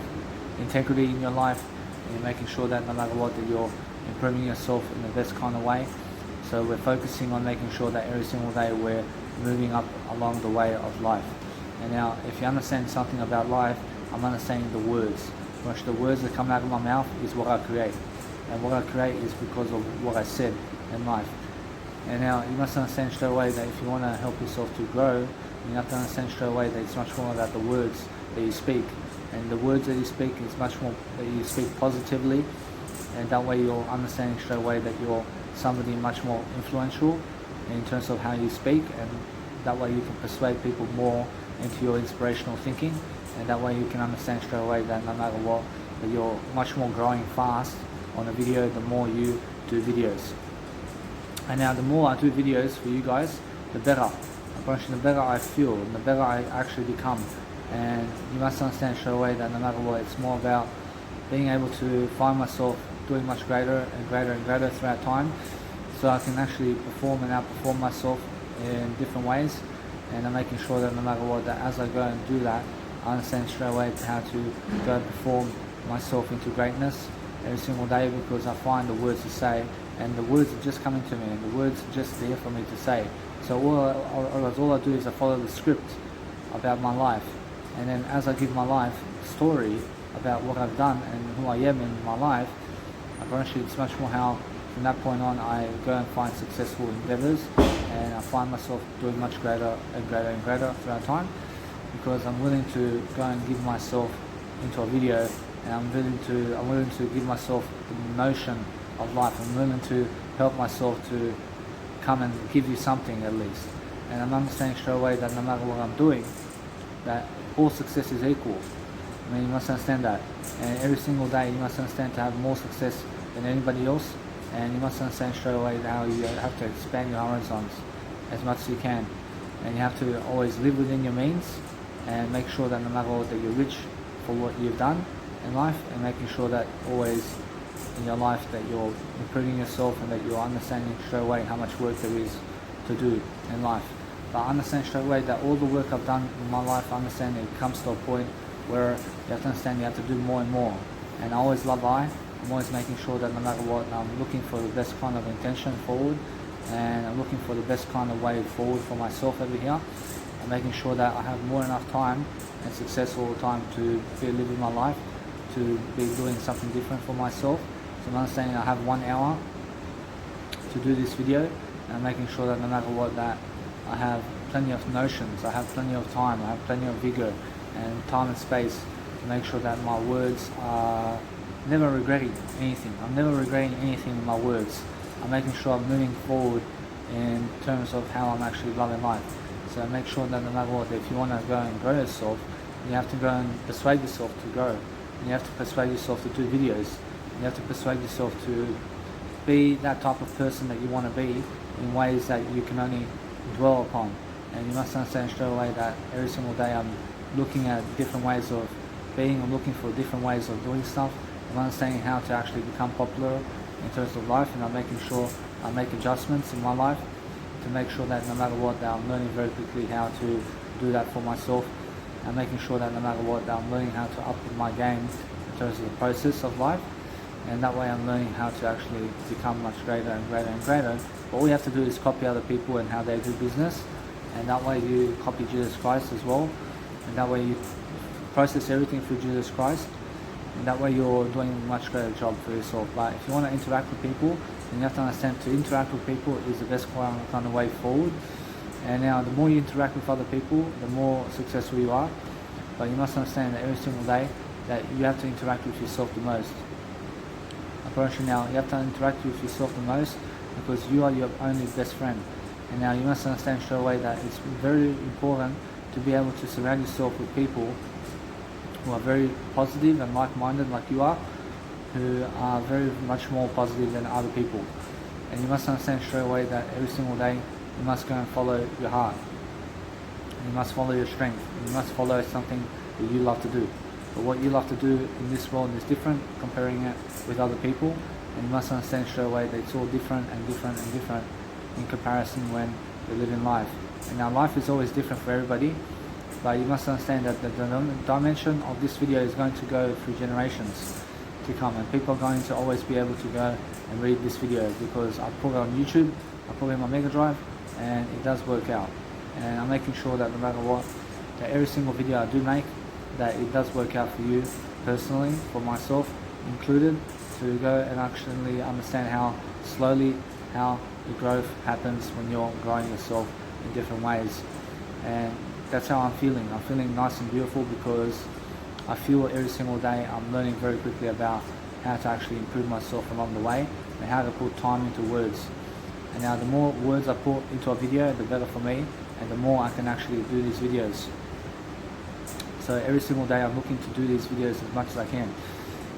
integrity in your life, and you're making sure that no matter what, that you're improving yourself in the best kind of way. So we're focusing on making sure that every single day we're moving up along the way of life. And now, if you understand something about life, I'm understanding the words. Which the words that come out of my mouth is what I create. And what I create is because of what I said in life. And now, you must understand straight away that if you want to help yourself to grow, you have to understand straight away that it's much more about the words that you speak. And the words that you speak is much more that you speak positively. And that way you're understanding straight away that you're somebody much more influential in terms of how you speak. And that way you can persuade people more into your inspirational thinking, and that way you can understand straight away that no matter what, that you're much more growing fast on a video the more you do videos. And now the more I do videos for you guys, the better. I promise you, the better I feel and the better I actually become. And you must understand straight away that no matter what, it's more about being able to find myself doing much greater and greater and greater throughout time, so I can actually perform and outperform myself in different ways. And I'm making sure that no matter what, that as I go and do that, I understand straight away how to go and perform myself into greatness every single day, because I find the words to say, and the words are just coming to me, and the words are just there for me to say. So all I do is I follow the script about my life, and then as I give my life story about what I've done and who I am in my life, I promise you it's much more how from that point on I go and find successful endeavors, and I find myself doing much greater and greater and greater throughout time, because I'm willing to go and give myself into a video, and I'm willing to give myself the notion of life. I'm willing to help myself to come and give you something at least. And I'm understanding straight away that no matter what I'm doing, that all success is equal. I mean, you must understand that. And every single day you must understand to have more success than anybody else. And you must understand straight away how you have to expand your horizons as much as you can. And you have to always live within your means, and make sure that no matter what, that you're rich for what you've done in life, and making sure that always in your life that you're improving yourself, and that you're understanding straight away how much work there is to do in life. But I understand straight away that all the work I've done in my life, I understand it comes to a point where you have to understand you have to do more and more. And I always love I'm always making sure that no matter what, I'm looking for the best kind of intention forward, and I'm looking for the best kind of way forward for myself over here. I'm making sure that I have more enough time and success all the time to be living my life, to be doing something different for myself. So I'm understanding I have 1 hour to do this video, and I'm making sure that no matter what, that I have plenty of notions, I have plenty of time, I have plenty of vigor and time and space to make sure that my words are never regretting anything. I'm never regretting anything in my words. I'm making sure I'm moving forward in terms of how I'm actually loving life. So make sure that no matter what, if you want to go and grow yourself, you have to go and persuade yourself to grow. And you have to persuade yourself to do videos. You have to persuade yourself to be that type of person that you want to be in ways that you can only dwell upon. And you must understand straight away that every single day I'm looking at different ways of being, I'm looking for different ways of doing stuff. I'm understanding how to actually become popular in terms of life, and I'm making sure I make adjustments in my life to make sure that no matter what, that I'm learning very quickly how to do that for myself. I'm making sure that no matter what, that I'm learning how to up my game in terms of the process of life, and that way I'm learning how to actually become much greater and greater and greater. All you have to do is copy other people and how they do business, and that way you copy Jesus Christ as well, and that way you process everything through Jesus Christ, and that way you're doing a much greater job for yourself. But if you want to interact with people, then you have to understand to interact with people is the best kind of way forward. And now the more you interact with other people, the more successful you are. But you must understand that every single day that you have to interact with yourself the most. I promise you now, you have to interact with yourself the most, because you are your only best friend. And now you must understand straight away that it's very important to be able to surround yourself with people who are very positive and like-minded like you are, who are very much more positive than other people. And you must understand straight away that every single day you must go and follow your heart. You must follow your strength. You must follow something that you love to do. But what you love to do in this world is different, comparing it with other people. And you must understand straight away that it's all different and different and different in comparison when you live in life. And now life is always different for everybody, but you must understand that the dimension of this video is going to go through generations to come, and people are going to always be able to go and read this video, because I put it on YouTube, I put it in my Mega Drive, and it does work out. And I'm making sure that no matter what, that every single video I do make, that it does work out for you personally, for myself included, to go and actually understand how slowly how the growth happens when you're growing yourself in different ways. And that's how I'm feeling. I'm feeling nice and beautiful, because I feel every single day I'm learning very quickly about how to actually improve myself along the way, and how to put time into words. And now the more words I put into a video, the better for me, and the more I can actually do these videos. So every single day I'm looking to do these videos as much as I can.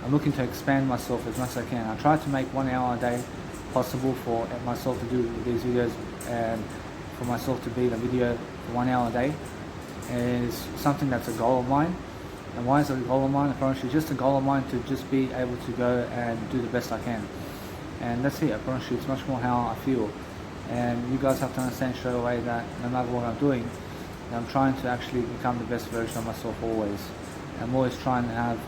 I'm looking to expand myself as much as I can. I try to make 1 hour a day possible for myself to do these videos and for myself to be in a video for 1 hour a day is something that's a goal of mine. And why is it a goal of mine? Apparently, just a goal of mine to just be able to go and do the best I can. And that's it. Apparently, it's much more how I feel. And you guys have to understand straight away that no matter what I'm doing, I'm trying to actually become the best version of myself always. I'm always trying to have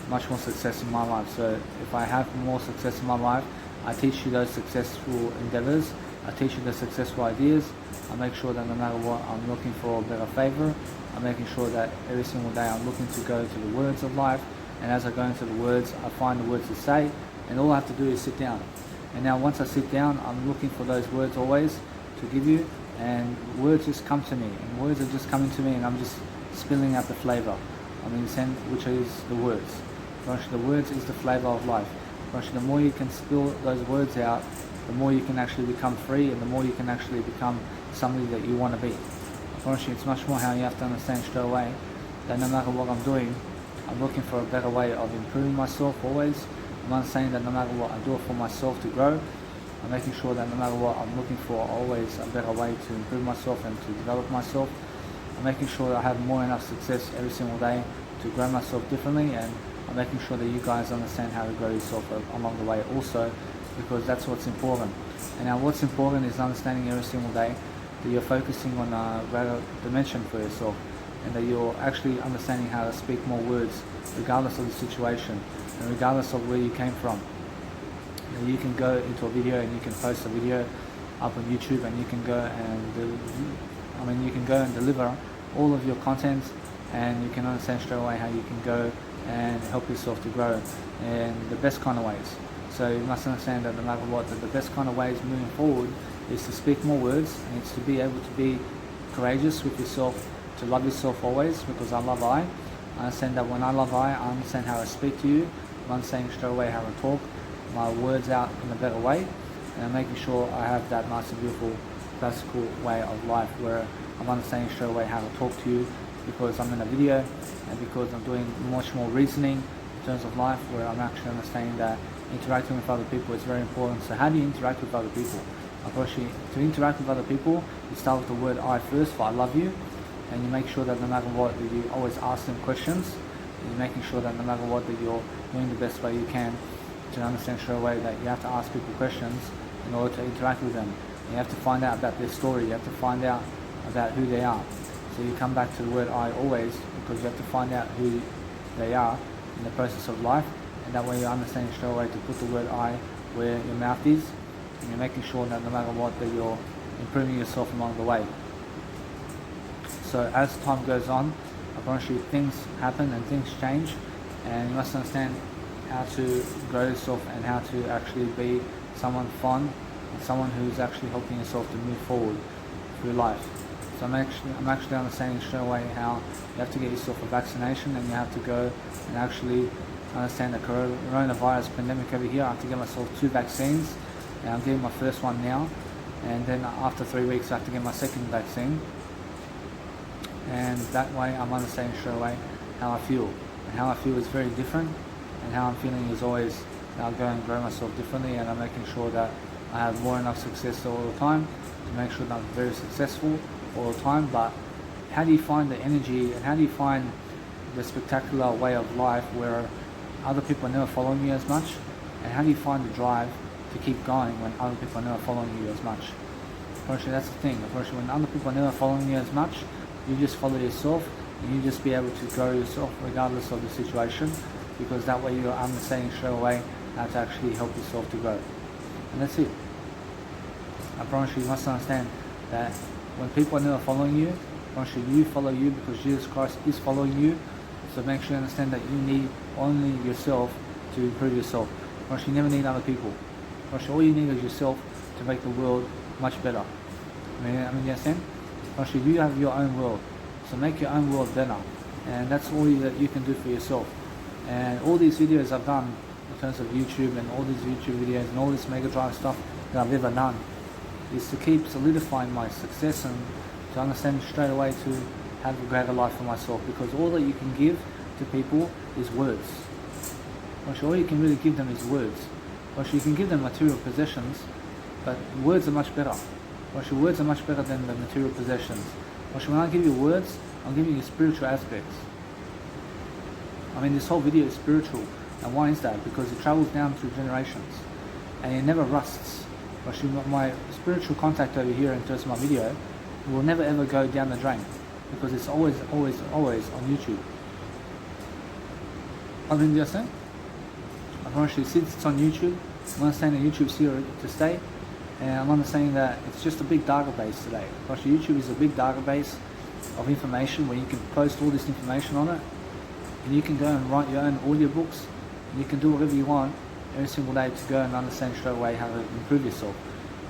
much more success in my life. So if I have more success in my life, I teach you those successful endeavors. I teach you the successful ideas. I make sure that no matter what, I'm looking for a better favor. I'm making sure that every single day I'm looking to go to the words of life. And as I go into the words, I find the words to say. And all I have to do is sit down. And now once I sit down, I'm looking for those words always to give you. And words just come to me. And words are just coming to me, and I'm just spilling out the flavor. I mean, which is the words. The words is the flavor of life. The more you can spill those words out, the more you can actually become free, and the more you can actually become somebody that you want to be. It's much more how you have to understand straight away that no matter what I'm doing, I'm looking for a better way of improving myself always. I'm not saying that no matter what, I do it for myself to grow. I'm making sure that no matter what, I'm looking for always a better way to improve myself and to develop myself. I'm making sure that I have more enough success every single day to grow myself differently, and I'm making sure that you guys understand how to grow yourself along the way also, because that's what's important. And now what's important is understanding every single day that you're focusing on a greater dimension for yourself, and that you're actually understanding how to speak more words regardless of the situation and regardless of where you came from. And you can go into a video and you can post a video up on YouTube, and you can go and deliver all of your content, and you can understand straight away how you can go and help yourself to grow in the best kind of ways. So you must understand that no matter what, that the best kind of ways moving forward is to speak more words, and it's to be able to be courageous with yourself, to love yourself always, because I love I understand that when I love I understand how to speak to you. I'm understanding straight away how to talk my words out in a better way, and I'm making sure I have that nice and beautiful classical way of life where I'm understanding straight away how to talk to you, because I'm in a video and because I'm doing much more reasoning in terms of life, where I'm actually understanding that interacting with other people is very important. So how do you interact with other people? Unfortunately, to interact with other people, you start with the word I first, for I love you, and you make sure that no matter what, that you always ask them questions. You're making sure that no matter what, that you're doing the best way you can to understand straight away that you have to ask people questions in order to interact with them. You have to find out about their story. You have to find out about who they are. So you come back to the word I always, because you have to find out who they are in the process of life, and that way you understand straight away to put the word I where your mouth is, and you're making sure that no matter what, that you're improving yourself along the way. So as time goes on, apparently things happen and things change, and you must understand how to grow yourself and how to actually be someone fun and someone who's actually helping yourself to move forward through life. So I'm actually understanding straight away how you have to get yourself a vaccination, and you have to go and actually understand the coronavirus pandemic over here. I have to get myself 2 vaccines, and I'm getting my first one now, and then after 3 weeks I have to get my second vaccine, and that way I'm understanding straight away how I feel. And how I feel is very different, and how I'm feeling is always that I'll go and grow myself differently, and I'm making sure that I have more enough success all the time to make sure that I'm very successful all the time. But how do you find the energy, and how do you find the spectacular way of life where other people are never following you as much, and how do you find the drive to keep going when other people are never following you as much? Unfortunately, that's the thing. Unfortunately, when other people are never following you as much, you just follow yourself, and you just be able to grow yourself regardless of the situation, because that way you're understanding straight away how to actually help yourself to grow. And that's it. I promise you must understand that when people are never following you, I promise you follow you, because Jesus Christ is following you. So make sure you understand that you need only yourself to improve yourself. I promise you never need other people. I promise you all you need is yourself to make the world much better. I mean, you understand? I promise you have your own world. So make your own world better. And that's all that you can do for yourself. And all these videos I've done in terms of YouTube, and all these YouTube videos and all this Mega Drive stuff that I've ever done, is to keep solidifying my success and to understand straight away to have a greater life for myself, because all that you can give to people is words. All you can really give them is words. Well, you can give them material possessions, but words are much better. Well, words are much better than the material possessions. Well, when I give you words, I'm giving you spiritual aspects. I mean, this whole video is spiritual. And why is that? Because it travels down through generations, and it never rusts. Well, my spiritual contact over here in terms of my video will never ever go down the drain, because it's always on YouTube. I mean, do you understand? I promise you, since it's on YouTube, I'm understanding that YouTube's here to stay, and I'm understanding that it's just a big database today. YouTube is a big database of information where you can post all this information on it, and you can go and write your own audiobooks, and you can do whatever you want every single day to go and understand straight away how to improve yourself.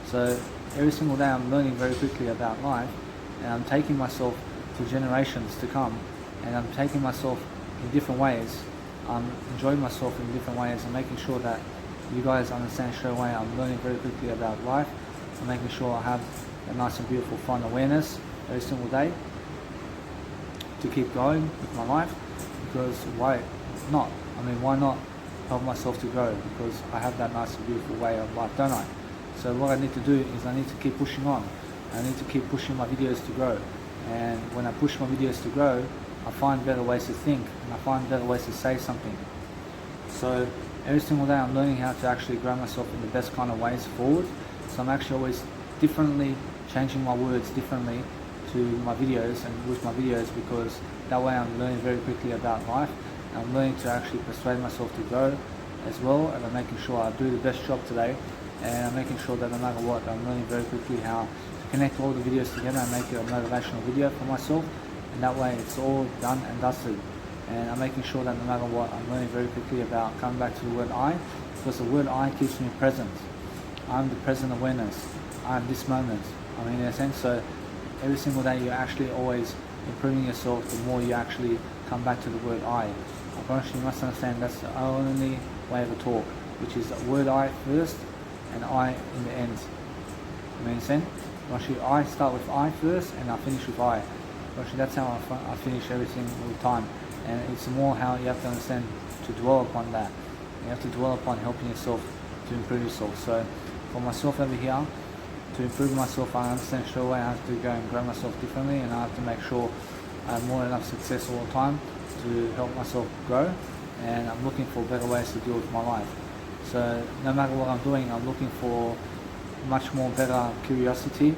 So every single day I'm learning very quickly about life, and I'm taking myself to generations to come, and I'm taking myself in different ways. I'm enjoying myself in different ways. I'm making sure that you guys understand straight away. I'm learning very quickly about life. I'm making sure I have a nice and beautiful fun awareness every single day to keep going with my life, because why not? I mean, why not help myself to grow? Because I have that nice and beautiful way of life, don't I? So what I need to do is I need to keep pushing on. I need to keep pushing my videos to grow. And when I push my videos to grow, I find better ways to think, and I find better ways to say something. So every single day I'm learning how to actually grow myself in the best kind of ways forward. So I'm actually always differently changing my words differently to my videos and with my videos, because that way I'm learning very quickly about life. I'm learning to actually persuade myself to grow as well, and I'm making sure I do the best job today, and I'm making sure that no matter what, I'm learning very quickly how to connect all the videos together and make it a motivational video for myself, and that way it's all done and dusted. And I'm making sure that no matter what, I'm learning very quickly about coming back to the word I, because the word I keeps me present. I'm the present awareness. I'm this moment. I mean, in a sense, so every single day you're actually always improving yourself the more you actually come back to the word I. I promise you must understand that's the only way of a talk, which is the word I first and I in the end. I mean, I start with I first and I finish with I. Actually, that's how I finish everything all the time. And it's more how you have to understand to dwell upon that. You have to dwell upon helping yourself to improve yourself. So for myself over here, to improve myself, I understand straight away I have to go and grow myself differently, and I have to make sure I have more than enough success all the time to help myself grow. And I'm looking for better ways to deal with my life. So no matter what I'm doing, I'm looking for much more better curiosity.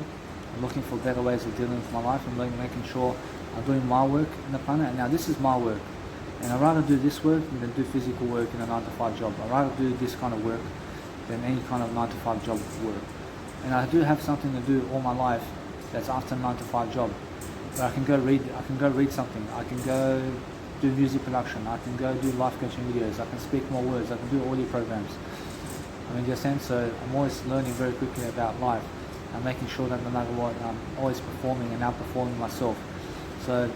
I'm looking for better ways of dealing with my life. I'm making sure I'm doing my work in the planet. And now this is my work, and I'd rather do this work than do physical work in a 9-to-5 job. I'd rather do this kind of work than any kind of 9-to-5 job work. And I do have something to do all my life that's after a 9-to-5 job. But I can go read something. I can go do music production. I can go do life coaching videos. I can speak more words. I can do audio programs. I mean, just sense. So I'm always learning very quickly about life. I'm making sure that no matter what, I'm always performing and outperforming myself. So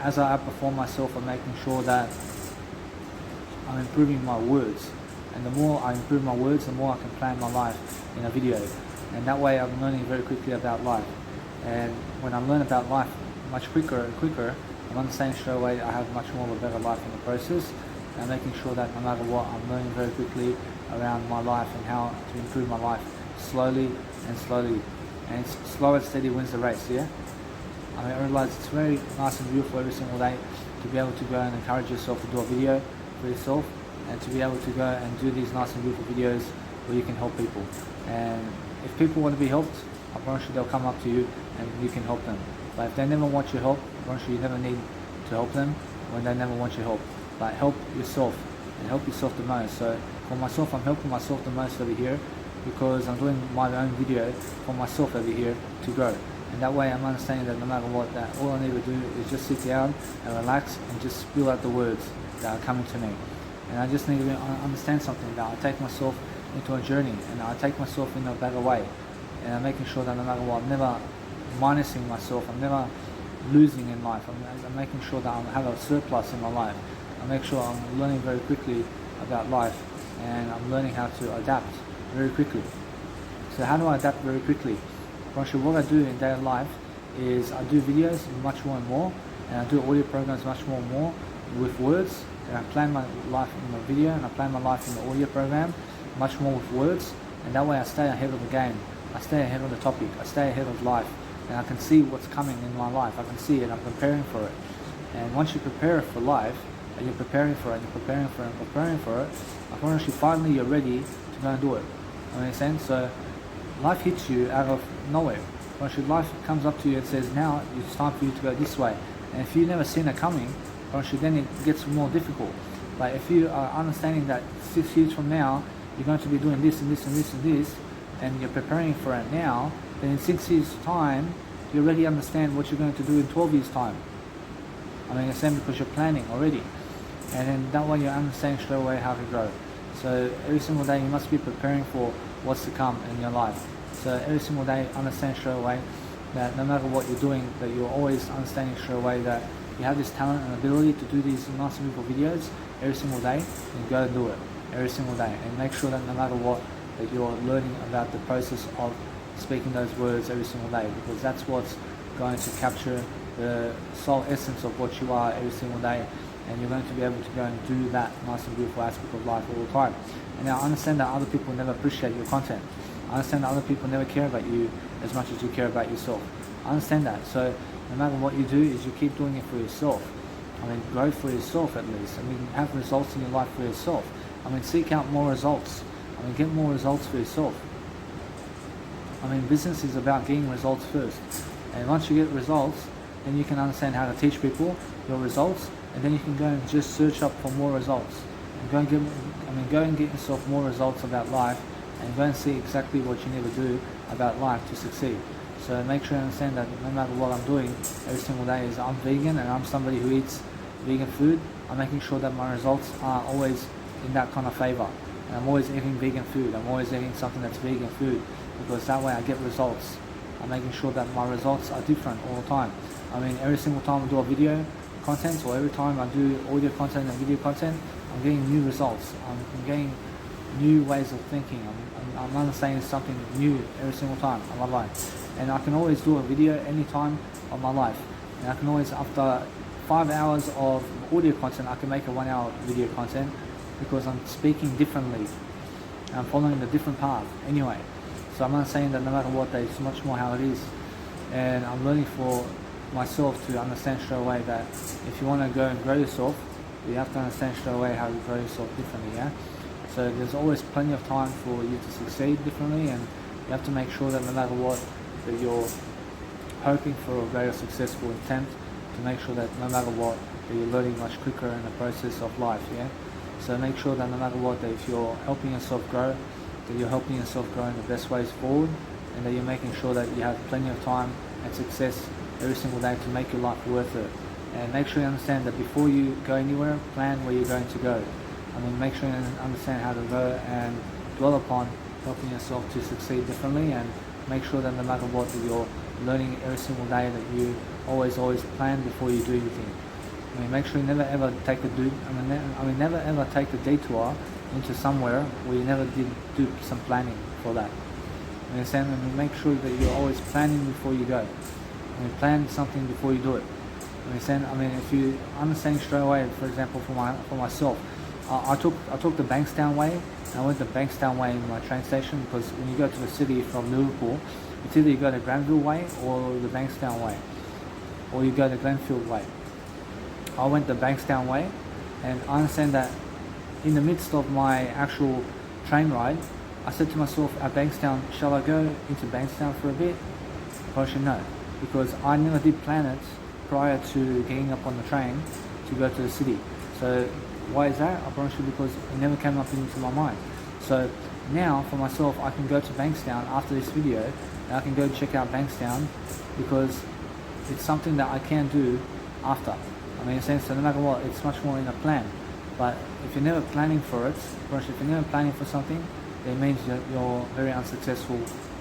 as I outperform myself, I'm making sure that I'm improving my words. And the more I improve my words, the more I can plan my life in a video. And that way I'm learning very quickly about life. And when I learn about life much quicker and quicker, I'm understanding straight away I have much more of a better life in the process. And making sure that no matter what, I'm learning very quickly around my life and how to improve my life slowly and slowly. And it's slow and steady wins the race, yeah? I mean, I realize it's very nice and beautiful every single day to be able to go and encourage yourself to do a video for yourself, and to be able to go and do these nice and beautiful videos where you can help people. And if people want to be helped, I promise you they'll come up to you and you can help them. But if they never want your help, I promise you never need to help them when they never want your help. But help yourself, and help yourself the most. So for myself, I'm helping myself the most over here, because I'm doing my own video for myself over here to grow. And that way I'm understanding that no matter what, that all I need to do is just sit down and relax and just spill out the words that are coming to me. And I just need to understand something, that I take myself into a journey, and I take myself in a better way. And I'm making sure that no matter what, I'm never minusing myself, I'm never losing in life. I'm making sure that I have a surplus in my life. I make sure I'm learning very quickly about life, and I'm learning how to adapt very quickly. So how do I adapt very quickly? Actually, what I do in daily life is I do videos much more and more, and I do audio programs much more and more with words, and I plan my life in the video, and I plan my life in the audio program, much more with words, and that way I stay ahead of the game. I stay ahead of the topic. I stay ahead of life, and I can see what's coming in my life. I can see it. I'm preparing for it. And once you prepare for life, and you're preparing for it, and you're preparing for it, and preparing for it, I promise you, finally you're ready to go and do it. That makes sense? So life hits you out of nowhere. Once your life comes up to you and says, now it's time for you to go this way. And if you've never seen it coming, then it gets more difficult. But if you are understanding that 6 years from now, you're going to be doing this and this and this and this, and you're preparing for it now, then in 6 years' time, you already understand what you're going to do in 12 years' time. I mean, same because you're planning already. And then that way you understand straight away how to grow. So every single day you must be preparing for what's to come in your life. So every single day understand straight away that no matter what you're doing, that you're always understanding straight away that you have this talent and ability to do these nice and beautiful videos every single day, and go and do it every single day. And make sure that no matter what, that you're learning about the process of speaking those words every single day, because that's what's going to capture the soul essence of what you are every single day, and you're going to be able to go and do that nice and beautiful aspect of life all the time. And now I understand that other people never appreciate your content. I understand that other people never care about you as much as you care about yourself. I understand that. So no matter what you do, is you keep doing it for yourself. I mean, grow for yourself at least. I mean, have results in your life for yourself. I mean, seek out more results. I mean, get more results for yourself. I mean, business is about getting results first. And once you get results, then you can understand how to teach people your results, and then you can go and just search up for more results. And go and get yourself more results about life, and go and see exactly what you need to do about life to succeed. So make sure you understand that no matter what I'm doing every single day is I'm vegan and I'm somebody who eats vegan food. I'm making sure that my results are always in that kind of favor. And I'm always eating vegan food. I'm always eating something that's vegan food, because that way I get results. I'm making sure that my results are different all the time. I mean, every single time I do a video content, or every time I do audio content and video content, I'm getting new results. I'm getting new ways of thinking. I'm understanding something new every single time of my life. And I can always do a video any time of my life. And I can always, after 5 hours of audio content, I can make a 1 hour video content, because I'm speaking differently. I'm following a different path anyway. So I'm not saying that no matter what, that it's much more how it is. And I'm learning for myself to understand straight away that if you want to go and grow yourself, you have to understand straight away how to grow yourself differently, yeah? So there's always plenty of time for you to succeed differently, and you have to make sure that no matter what, that you're hoping for a very successful intent, to make sure that no matter what, that you're learning much quicker in the process of life, yeah? So make sure that no matter what, that if you're helping yourself grow, that you're helping yourself grow in the best ways forward, and that you're making sure that you have plenty of time and success every single day to make your life worth it. And make sure you understand that before you go anywhere, plan where you're going to go. I mean, make sure you understand how to go and dwell upon helping yourself to succeed differently, and make sure that no matter what, that you're learning every single day, that you always plan before you do anything. I mean, make sure you never ever take never ever take a detour into somewhere where you never did do some planning for that. You understand? I mean, make sure that you're always planning before you go. I mean, plan something before you do it. You understand? I mean, if you understand straight away, for example, for myself, I took the Bankstown way, and I went the Bankstown way in my train station, because when you go to the city from Liverpool, it's either you go the Granville way or the Bankstown way, or you go the Glenfield way. I went the Bankstown way, and I understand that in the midst of my actual train ride, I said to myself at Bankstown, shall I go into Bankstown for a bit? Or should no, because I never did plan it prior to getting up on the train to go to the city. So why is that? I promise you, because it never came up into my mind. So now for myself, I can go to Bankstown after this video, and I can go check out Bankstown, because it's something that I can do after. I mean, in a sense, so no matter what, it's much more in a plan. But if you're never planning for it, if you're never planning for something, it means that you're very unsuccessful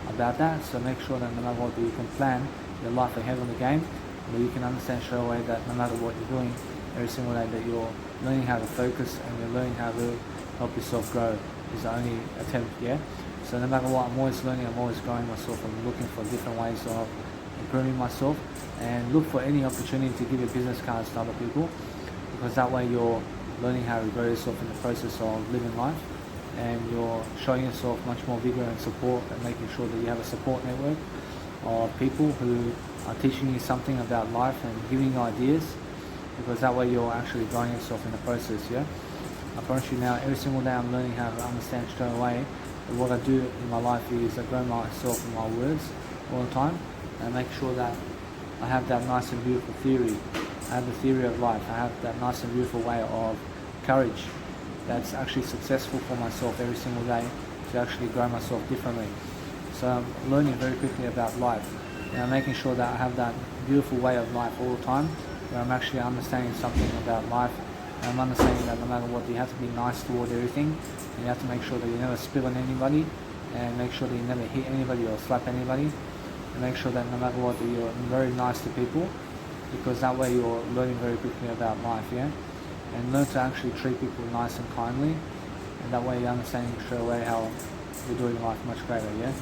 about that. So make sure that no matter what, that you can plan your life ahead of the game, that you can understand straight away that no matter what you're doing every single day, that you're learning how to focus, and you're learning how to help yourself grow is the only attempt, yeah? So no matter what, I'm always learning, I'm always growing myself, I'm looking for different ways of improving myself, and look for any opportunity to give your business cards to other people, because that way you're learning how to grow yourself in the process of living life. and you're showing yourself much more vigor and support, and making sure that you have a support network of people who are teaching you something about life and giving you ideas, because that way you're actually growing yourself in the process. Yeah, I promise you now, every single day I'm learning how to understand straight away that what I do in my life is I grow myself in my words all the time, and make sure that I have that nice and beautiful theory. I have the theory of life. I have that nice and beautiful way of courage that's actually successful for myself every single day to actually grow myself differently. So I'm learning very quickly about life, and I'm making sure that I have that beautiful way of life all the time, where I'm actually understanding something about life, and I'm understanding that no matter what, you have to be nice toward everything, and you have to make sure that you never spill on anybody, and make sure that you never hit anybody or slap anybody, and make sure that no matter what, that you're very nice to people, because that way you're learning very quickly about life, yeah? And learn to actually treat people nice and kindly, and that way you're understanding straight away how you're doing life much greater, yeah?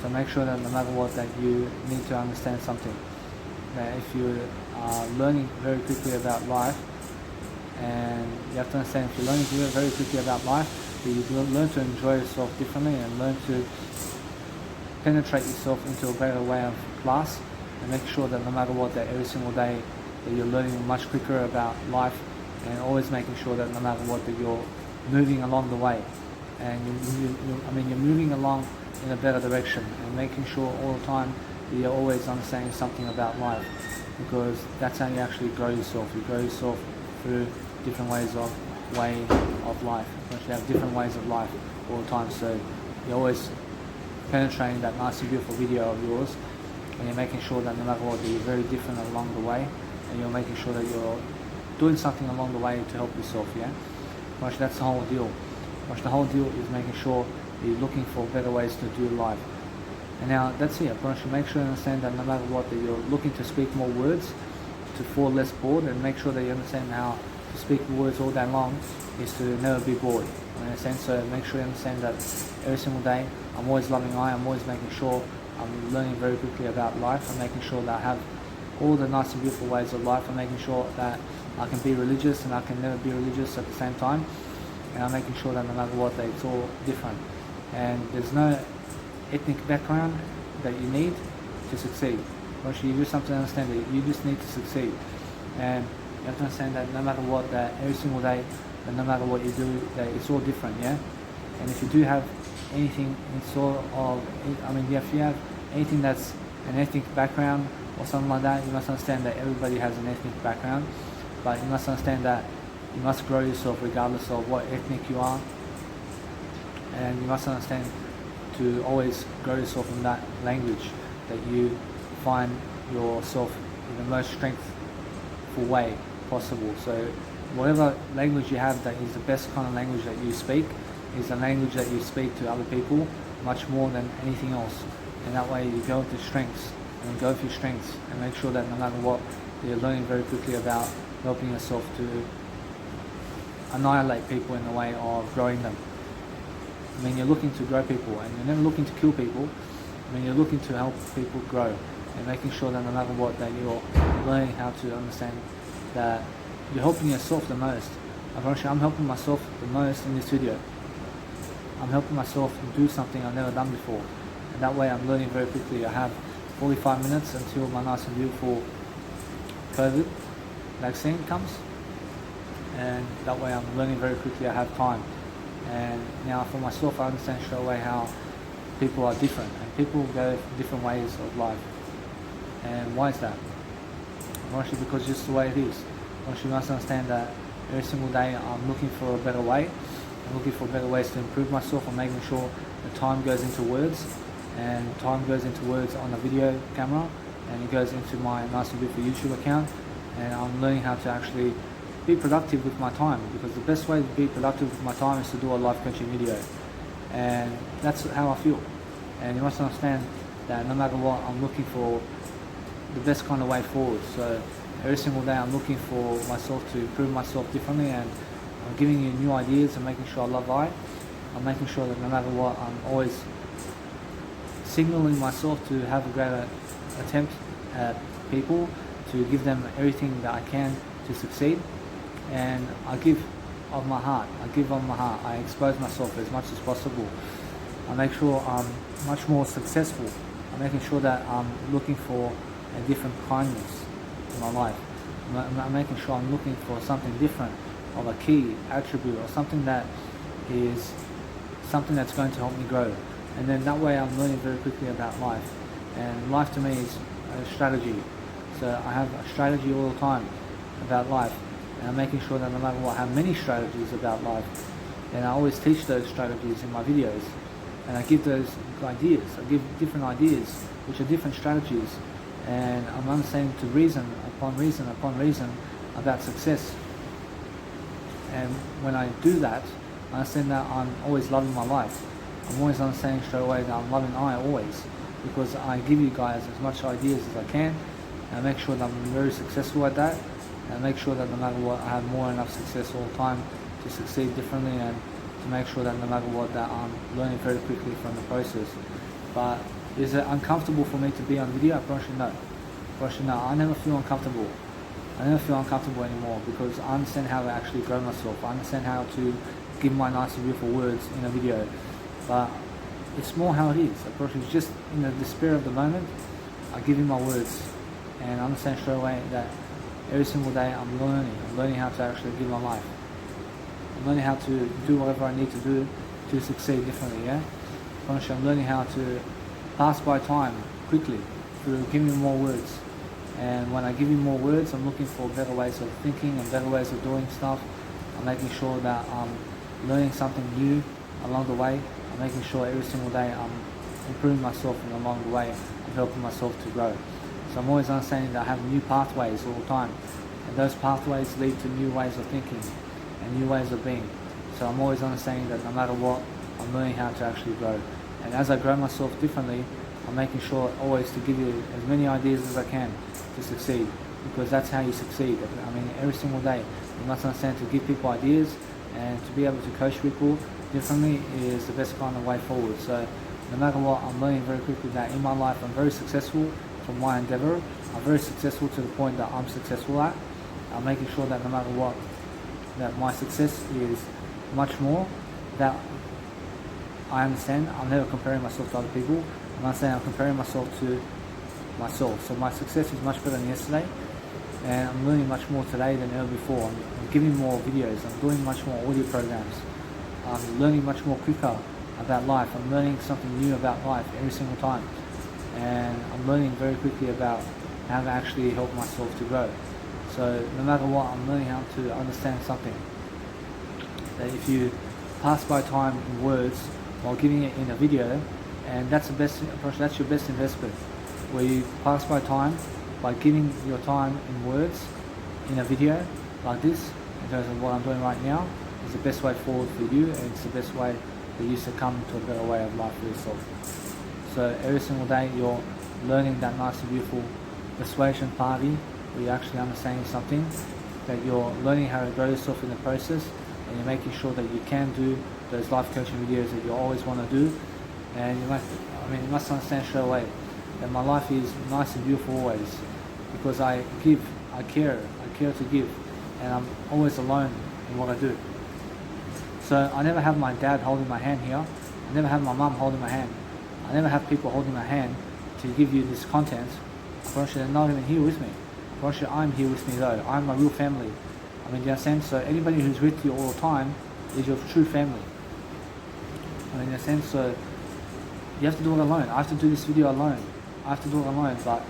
So make sure that no matter what, that you need to understand something. That if you are learning very quickly about life, and you have to understand, if you're learning very quickly about life, that you learn to enjoy yourself differently, and learn to penetrate yourself into a greater way of class, and make sure that no matter what, that every single day that you're learning much quicker about life, and always making sure that no matter what, that you're moving along the way, and you're moving along in a better direction, and making sure all the time that you're always understanding something about life, because that's how you actually grow yourself. You grow yourself through different ways of life. You actually have different ways of life all the time, so you're always penetrating that nice and beautiful video of yours, and you're making sure that no matter what, that you're very different along the way, and you're making sure that you're doing something along the way to help yourself, yeah? Much that's the whole deal. Much the whole deal is making sure that you're looking for better ways to do life. And now that's it. I should make sure you understand that no matter what, that you're looking to speak more words, to fall less bored, and make sure that you understand how to speak words all day long is to never be bored. You understand? So make sure you understand that every single day I'm always loving I, I'm always making sure I'm learning very quickly about life. I'm making sure that I have all the nice and beautiful ways of life. I'm making sure that I can be religious and I can never be religious at the same time. And I'm making sure that no matter what, that it's all different. And there's no ethnic background that you need to succeed. Actually, you just have to understand that you just need to succeed. And you have to understand that no matter what, that every single day, that no matter what you do, that it's all different, yeah? And if you do have anything in sort of, if you have anything that's an ethnic background or something like that, you must understand that everybody has an ethnic background, but you must understand that you must grow yourself regardless of what ethnic you are, and you must understand to always grow yourself in that language that you find yourself in the most strengthful way possible. So whatever language you have that is the best kind of language that you speak is the language that you speak to other people much more than anything else. And that way you go with your strengths, and go with your strengths, and make sure that no matter what, you're learning very quickly about helping yourself to annihilate people in the way of growing them. You're looking to grow people, and you're never looking to kill people. You're looking to help people grow, and making sure that no matter what, that you're learning how to understand that you're helping yourself the most. I'm helping myself the most in this video. I'm helping myself do something I've never done before, and that way I'm learning very quickly. I have 45 minutes until my nice and beautiful COVID vaccine comes, and that way I'm learning very quickly. I have time, and now for myself I understand straight away how people are different, and people go different ways of life. And why is that? Mostly because just the way it is. You must understand that every single day I'm looking for a better way. I'm looking for better ways to improve myself. I'm making sure the time goes into words, and time goes into words on the video camera, and it goes into my nice and beautiful YouTube account. And I'm learning how to actually be productive with my time, because the best way to be productive with my time is to do a life coaching video, and that's how I feel. And you must understand that no matter what, I'm looking for the best kind of way forward. So every single day I'm looking for myself to improve myself differently, and I'm giving you new ideas and making sure I love I. I'm making sure that no matter what, I'm always signaling myself to have a greater attempt at people, to give them everything that I can to succeed. And I give of my heart. I give of my heart. I expose myself as much as possible. I make sure I'm much more successful. I'm making sure that I'm looking for a different kindness in my life. I'm making sure I'm looking for something different, of a key attribute or something that is something that's going to help me grow. And then that way I'm learning very quickly about life. And life to me is a strategy. So I have a strategy all the time about life. And I'm making sure that no matter what, I have many strategies about life. And I always teach those strategies in my videos. And I give those ideas. I give different ideas, which are different strategies. And I'm understanding to reason upon reason upon reason about success. And when I do that, I understand that I'm always loving my life. I'm always understanding straight away that I'm loving I always, because I give you guys as much ideas as I can, and I make sure that I'm very successful at that, and I make sure that no matter what, I have more than enough success all the time to succeed differently, and to make sure that no matter what, that I'm learning very quickly from the process. But is it uncomfortable for me to be on video? I promise you no. I promise you no. I never feel uncomfortable. I never feel uncomfortable anymore, because I understand how to actually grow myself. I understand how to give my nice and beautiful words in a video. But it's more how it is. I promise you, it's just in the despair of the moment, I give you my words, and I understand straight away that every single day I'm learning how to actually give my life. I'm learning how to do whatever I need to do to succeed differently, yeah? I promise you, I'm learning how to pass by time quickly through giving you more words. And when I give you more words, I'm looking for better ways of thinking and better ways of doing stuff. I'm making sure that I'm learning something new along the way. I'm making sure every single day I'm improving myself, and along the way I'm helping myself to grow. So I'm always understanding that I have new pathways all the time. And those pathways lead to new ways of thinking and new ways of being. So I'm always understanding that no matter what, I'm learning how to actually grow. And as I grow myself differently, I'm making sure always to give you as many ideas as I can to succeed, because that's how you succeed. I mean, every single day you must understand to give people ideas, and to be able to coach people differently is the best kind of way forward. So no matter what, I'm learning very quickly that in my life I'm very successful from my endeavor. I'm very successful to the point that I'm successful at. I'm making sure that no matter what, that my success is much more, that I understand I'm never comparing myself to other people. I'm understanding I'm comparing myself to myself. So my success is much better than yesterday, and I'm learning much more today than ever before. I'm giving more videos, I'm doing much more audio programs, I'm learning much more quicker about life. I'm learning something new about life every single time, and I'm learning very quickly about how to actually help myself to grow. So no matter what, I'm learning how to understand something, that if you pass by time in words while giving it in a video, and that's the best approach, that's your best investment, where you pass by time by giving your time in words in a video like this, in terms of what I'm doing right now, is the best way forward for you, and it's the best way for you to come to a better way of life for yourself. So every single day you're learning that nice and beautiful persuasion party, where you're actually understanding something, that you're learning how to grow yourself in the process, and you're making sure that you can do those life coaching videos that you always want to do. And you must understand straight away that my life is nice and beautiful always, because I give, I care to give, and I'm always alone in what I do. So I never have my dad holding my hand here, I never have my mum holding my hand, I never have people holding my hand to give you this content. They're not even here with me. I'm here with me though. I'm my real family. I mean, do you understand? So anybody who's with you all the time is your true family. I mean, in a sense, so you have to do it alone. I have to do this video alone. I have to do it alone, but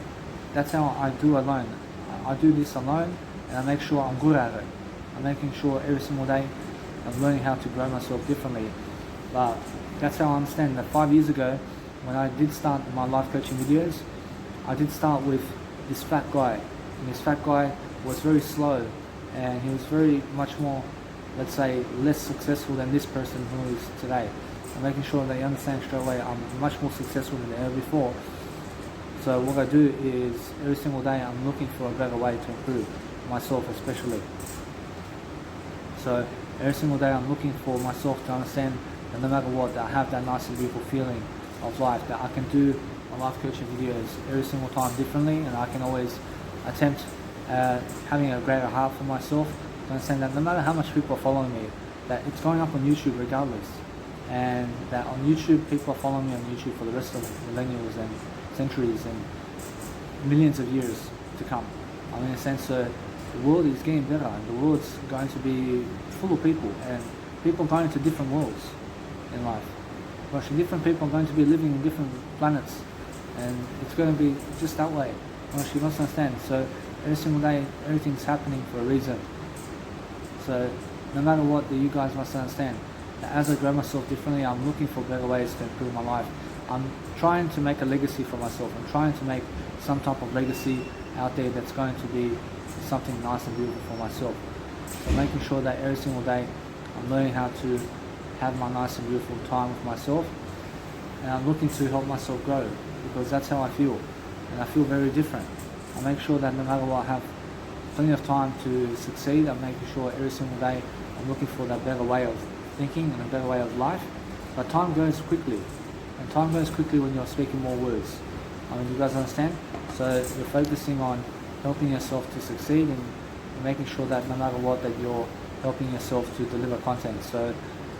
that's how I do alone. I do this alone, and I make sure I'm good at it. I'm making sure every single day I'm learning how to grow myself differently. But that's how I understand that 5 years ago, when I did start my life coaching videos, I did start with this fat guy. And this fat guy was very slow, and he was very much more, let's say, less successful than this person who is today. I'm making sure that you understand straight away I'm much more successful than ever before. So what I do is every single day I'm looking for a better way to improve myself, especially. So every single day I'm looking for myself to understand that no matter what, that I have that nice and beautiful feeling of life, that I can do my life coaching videos every single time differently, and I can always attempt having a greater heart for myself To understand that no matter how much people are following me, that it's going up on YouTube regardless. And that on YouTube, people are following me on YouTube for the rest of millennials and centuries and millions of years to come. I mean, in a sense, the world is getting better, and the world's going to be full of people, and people are going to different worlds in life. Actually, different people are going to be living in different planets, and it's going to be just that way. Actually, you must understand. So every single day, everything's happening for a reason. So no matter what, you guys must understand that as I grow myself differently, I'm looking for better ways to improve my life. I'm trying to make a legacy for myself. I'm trying to make some type of legacy out there that's going to be something nice and beautiful for myself. So making sure that every single day I'm learning how to have my nice and beautiful time with myself, and I'm looking to help myself grow, because that's how I feel, and I feel very different. I make sure that no matter what, I have plenty of time to succeed. I'm making sure every single day I'm looking for that better way of thinking and a better way of life. But time goes quickly, and time goes quickly when you're speaking more words. I mean, you guys understand? So you're focusing on helping yourself to succeed, and making sure that no matter what, that you're helping yourself to deliver content. So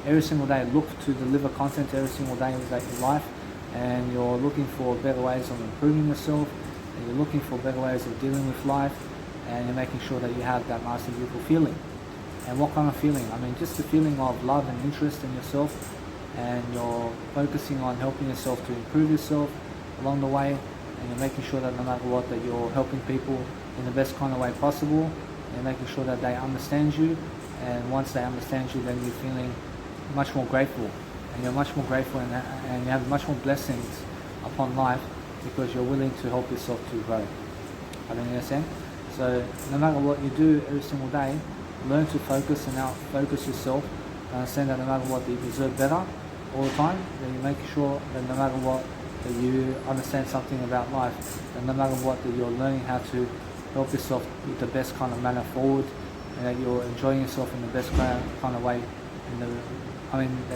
every single day, look to deliver content every single day of your life, and you're looking for better ways of improving yourself, and you're looking for better ways of dealing with life, and you're making sure that you have that nice and beautiful feeling. And what kind of feeling? I mean, just the feeling of love and interest in yourself, and you're focusing on helping yourself to improve yourself along the way, and you're making sure that no matter what, that you're helping people in the best kind of way possible, and you're making sure that they understand you, and once they understand you, then you're feeling much more grateful, and you're much more grateful, and you have much more blessings upon life, because you're willing to help yourself to grow. I mean, you understand? So no matter what you do every single day, learn to focus and out-focus yourself, and understand that no matter what, that you deserve better all the time, that you're making sure that no matter what, that you understand something about life, and no matter what, that you're learning how to help yourself with the best kind of manner forward, and that you're enjoying yourself in the best kind of way, that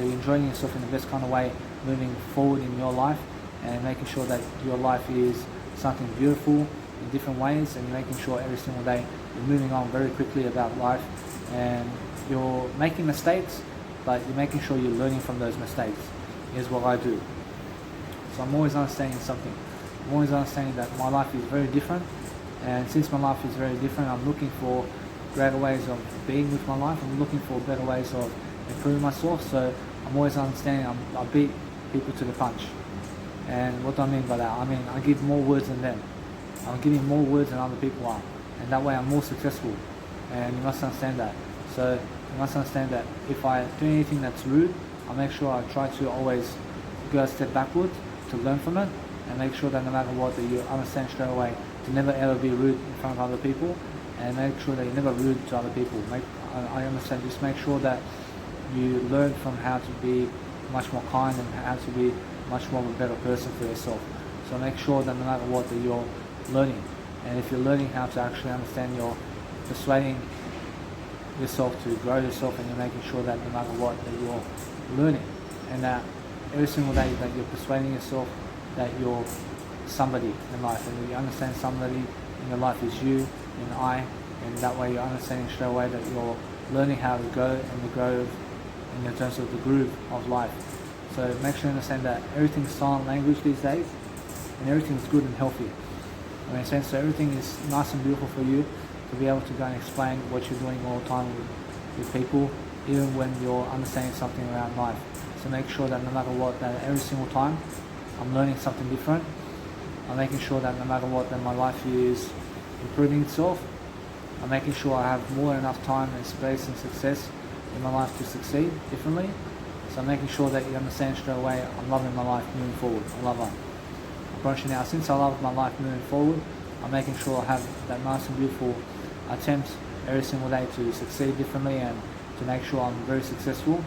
you're enjoying yourself in the best kind of way moving forward in your life, and making sure that your life is something beautiful in different ways, and you're making sure every single day you're moving on very quickly about life, and you're making mistakes, but you're making sure you're learning from those mistakes. Here's what I do. So I'm always understanding something. I'm always understanding that my life is very different, and since my life is very different, I'm looking for greater ways of being with my life. I'm looking for better ways of improving myself. So I'm always understanding I beat people to the punch. And what do I mean by that? I mean, I give more words than them. I'm giving more words than other people are, and that way I'm more successful. And you must understand that. So you must understand that if I do anything that's rude, I make sure I try to always go a step backward to learn from it, and make sure that no matter what, that you understand straight away to never ever be rude in front of other people, and make sure that you're never rude to other people. I understand. Just make sure that you learn from how to be much more kind, and how to be much more of a better person for yourself. So make sure that no matter what, that you're learning, and if you're learning how to actually understand, you're persuading yourself to grow yourself, and you're making sure that no matter what, that you're learning, and that every single day that you're persuading yourself that you're somebody in life, and you understand somebody in your life is you and I, and that way you're understanding straight away that you're learning how to go and to grow in terms of the groove of life. So make sure you understand that everything's silent language these days, and everything's good and healthy. I mean, so everything is nice and beautiful for you to be able to go and explain what you're doing all the time with people, even when you're understanding something around life. So make sure that no matter what, that every single time I'm learning something different. I'm making sure that no matter what, that my life is improving itself. I'm making sure I have more than enough time and space and success in my life to succeed differently. So I'm making sure that you understand straight away I'm loving my life moving forward. I love it. I promise you now, since I love my life moving forward, I'm making sure I have that nice and beautiful attempt every single day to succeed differently, and to make sure I'm very successful.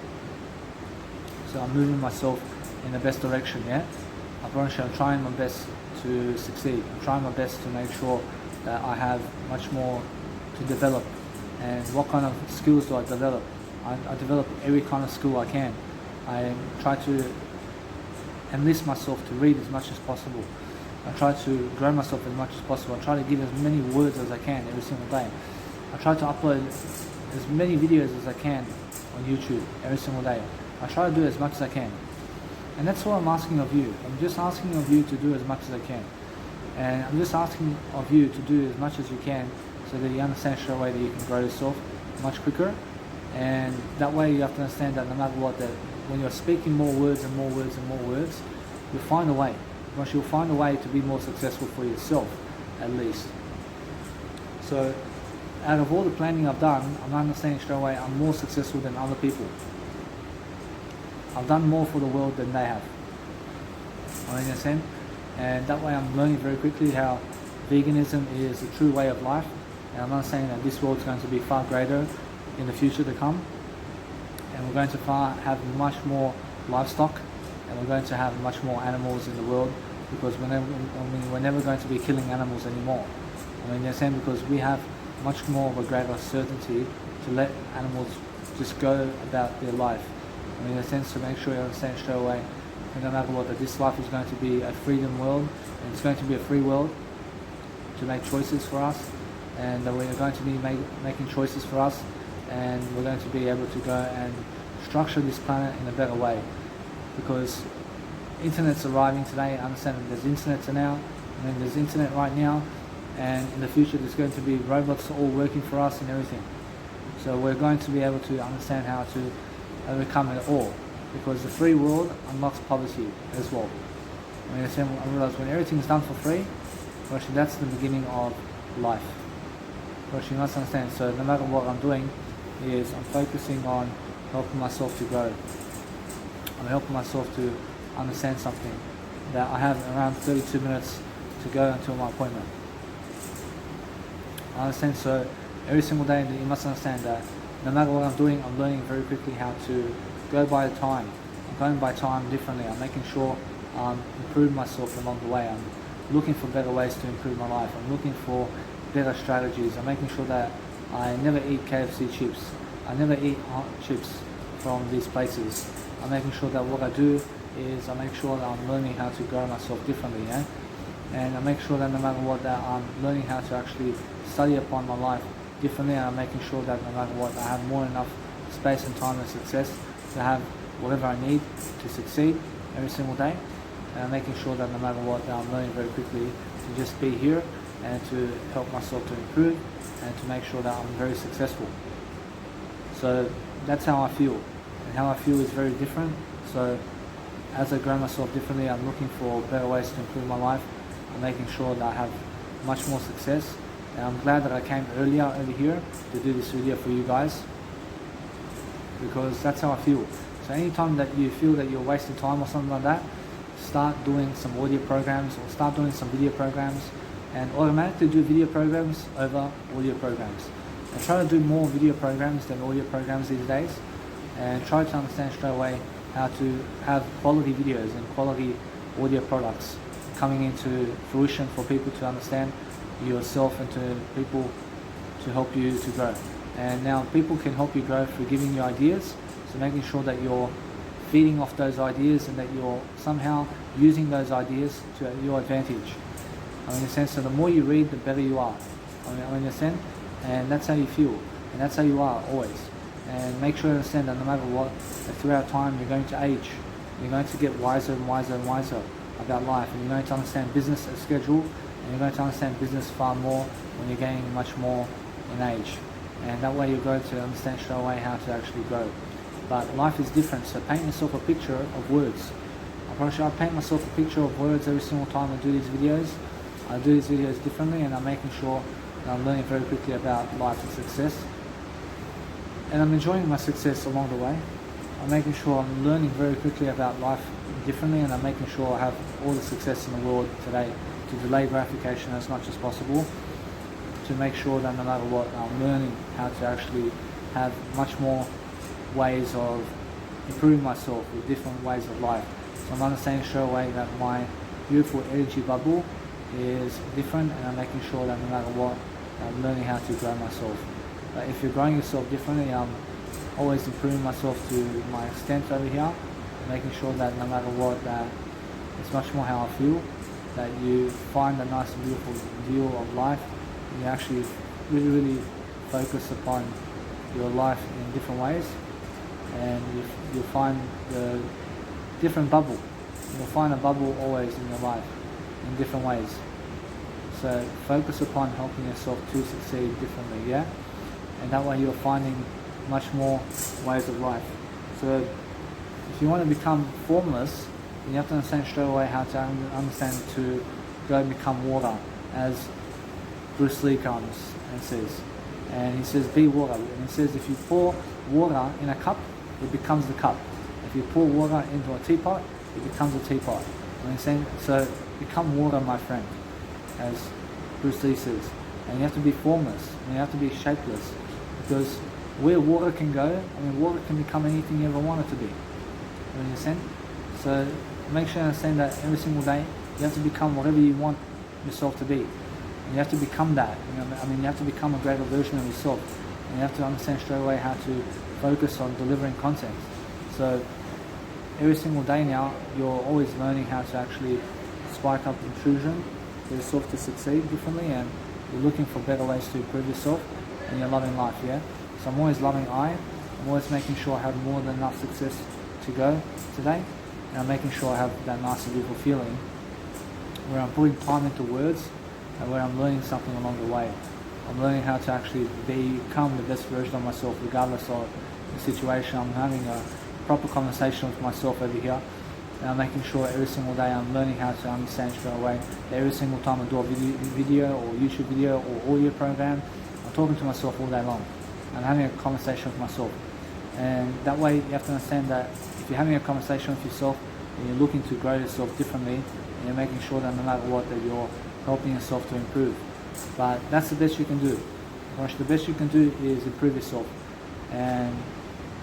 So I'm moving myself in the best direction, yeah? I promise you, I'm trying my best to succeed. I'm trying my best to make sure that I have much more to develop. And what kind of skills do I develop? I develop every kind of skill I can. I try to enlist myself to read as much as possible. I try to grow myself as much as possible. I try to give as many words as I can every single day. I try to upload as many videos as I can on YouTube every single day. I try to do as much as I can. And that's what I'm asking of you. I'm just asking of you to do as much as I can. And I'm just asking of you to do as much as you can so that you understand straight away that you can grow yourself much quicker. And that way you have to understand that no matter what, that when you're speaking more words and more words and more words, you'll find a way. Because you'll find a way to be more successful for yourself, at least. So, out of all the planning I've done, I'm understanding straight away I'm more successful than other people. I've done more for the world than they have. I understand? And that way I'm learning very quickly how veganism is the true way of life. And I'm understanding that this world is going to be far greater in the future to come. And we're going to have much more livestock. And we're going to have much more animals in the world. Because we're never going to be killing animals anymore. I understand, because we have much more of a greater certainty to let animals just go about their life. In a sense, to make sure you understand straight away, no matter what, that this life is going to be a freedom world, and it's going to be a free world to make choices for us, and that we're going to be making choices for us, and we're going to be able to go and structure this planet in a better way. Because internet's arriving today. I understand that there's internet now. I mean, there's internet right now, and in the future there's going to be robots all working for us and everything. So we're going to be able to understand how to overcome it all, because the free world unlocks poverty as well. I realize when everything's done for free, actually that's the beginning of life. Actually, you must understand. So no matter what I'm doing, is I'm focusing on helping myself to grow. I'm helping myself to understand something, that I have around 32 minutes to go until my appointment. I understand. So every single day, you must understand that no matter what I'm doing, I'm learning very quickly how to go by time. I'm going by time differently. I'm making sure I'm improving myself along the way. I'm looking for better ways to improve my life. I'm looking for better strategies. I'm making sure that I never eat KFC chips. I never eat hot chips from these places. I'm making sure that what I do is I make sure that I'm learning how to grow myself differently, yeah? And I make sure that no matter what, that I'm learning how to actually study upon my life differently, and I'm making sure that no matter what, I have more enough space and time and success to have whatever I need to succeed every single day. And I'm making sure that no matter what, that I'm learning very quickly to just be here and to help myself to improve and to make sure that I'm very successful. So that's how I feel, and how I feel is very different. So as I grow myself differently, I'm looking for better ways to improve my life. I'm making sure that I have much more success. And I'm glad that I came earlier over here to do this video for you guys, because that's how I feel. So anytime that you feel that you're wasting time or something like that, start doing some audio programs or start doing some video programs, and automatically do video programs over audio programs. And try to do more video programs than audio programs these days, and try to understand straight away how to have quality videos and quality audio products coming into fruition for people to understand yourself and to people to help you to grow. And now people can help you grow through giving you ideas, so making sure that you're feeding off those ideas and that you're somehow using those ideas to your advantage. In a sense, so the more you read, the better you are. In a sense, and that's how you feel, and that's how you are always. And make sure you understand that no matter what, that throughout time you're going to age, you're going to get wiser and wiser and wiser about life, and you're going to understand business as schedule, and you're going to understand business far more when you're getting much more in age. And that way you're going to understand straight away how to actually grow. But life is different, so paint yourself a picture of words. I paint myself a picture of words every single time I do these videos. I do these videos differently, and I'm making sure that I'm learning very quickly about life and success. And I'm enjoying my success along the way. I'm making sure I'm learning very quickly about life differently, and I'm making sure I have all the success in the world today to delay gratification as much as possible, to make sure that no matter what, I'm learning how to actually have much more ways of improving myself with different ways of life. So I'm understanding straight away that my beautiful energy bubble is different, and I'm making sure that no matter what, I'm learning how to grow myself. But if you're growing yourself differently, I'm always improving myself to my extent over here, making sure that no matter what, that it's much more how I feel, that you find a nice and beautiful view of life, and you actually really focus upon your life in different ways, and you'll find the different bubble. You'll find a bubble always in your life in different ways. So focus upon helping yourself to succeed differently, yeah? And that way you're finding much more ways of life. So if you want to become formless, then you have to understand straight away how to understand to go and become water, as Bruce Lee comes and says. And he says, be water. And he says, if you pour water in a cup, it becomes the cup. If you pour water into a teapot, it becomes a teapot. And he's saying, so become water, my friend, as Bruce Lee says. And you have to be formless, and you have to be shapeless, because where water can go, water can become anything you ever want it to be. You understand? So make sure you understand that every single day you have to become whatever you want yourself to be. And you have to become that. You have to become a greater version of yourself. And you have to understand straight away how to focus on delivering content. So every single day now, you're always learning how to actually spike up intrusion for yourself to succeed differently, and you're looking for better ways to improve yourself, and you're loving life, yeah? So I'm always loving I'm always making sure I have more than enough success to go today, and I'm making sure I have that nice and beautiful feeling where I'm putting time into words and where I'm learning something along the way. I'm learning how to actually become the best version of myself regardless of the situation. I'm having a proper conversation with myself over here, and I'm making sure every single day I'm learning how to understand straight away that every single time I do a video or YouTube video or audio program, I'm talking to myself all day long. I'm having a conversation with myself. And that way you have to understand that if you're having a conversation with yourself and you're looking to grow yourself differently, and you're making sure that no matter what, that you're helping yourself to improve. But that's the best you can do. The best you can do is improve yourself. And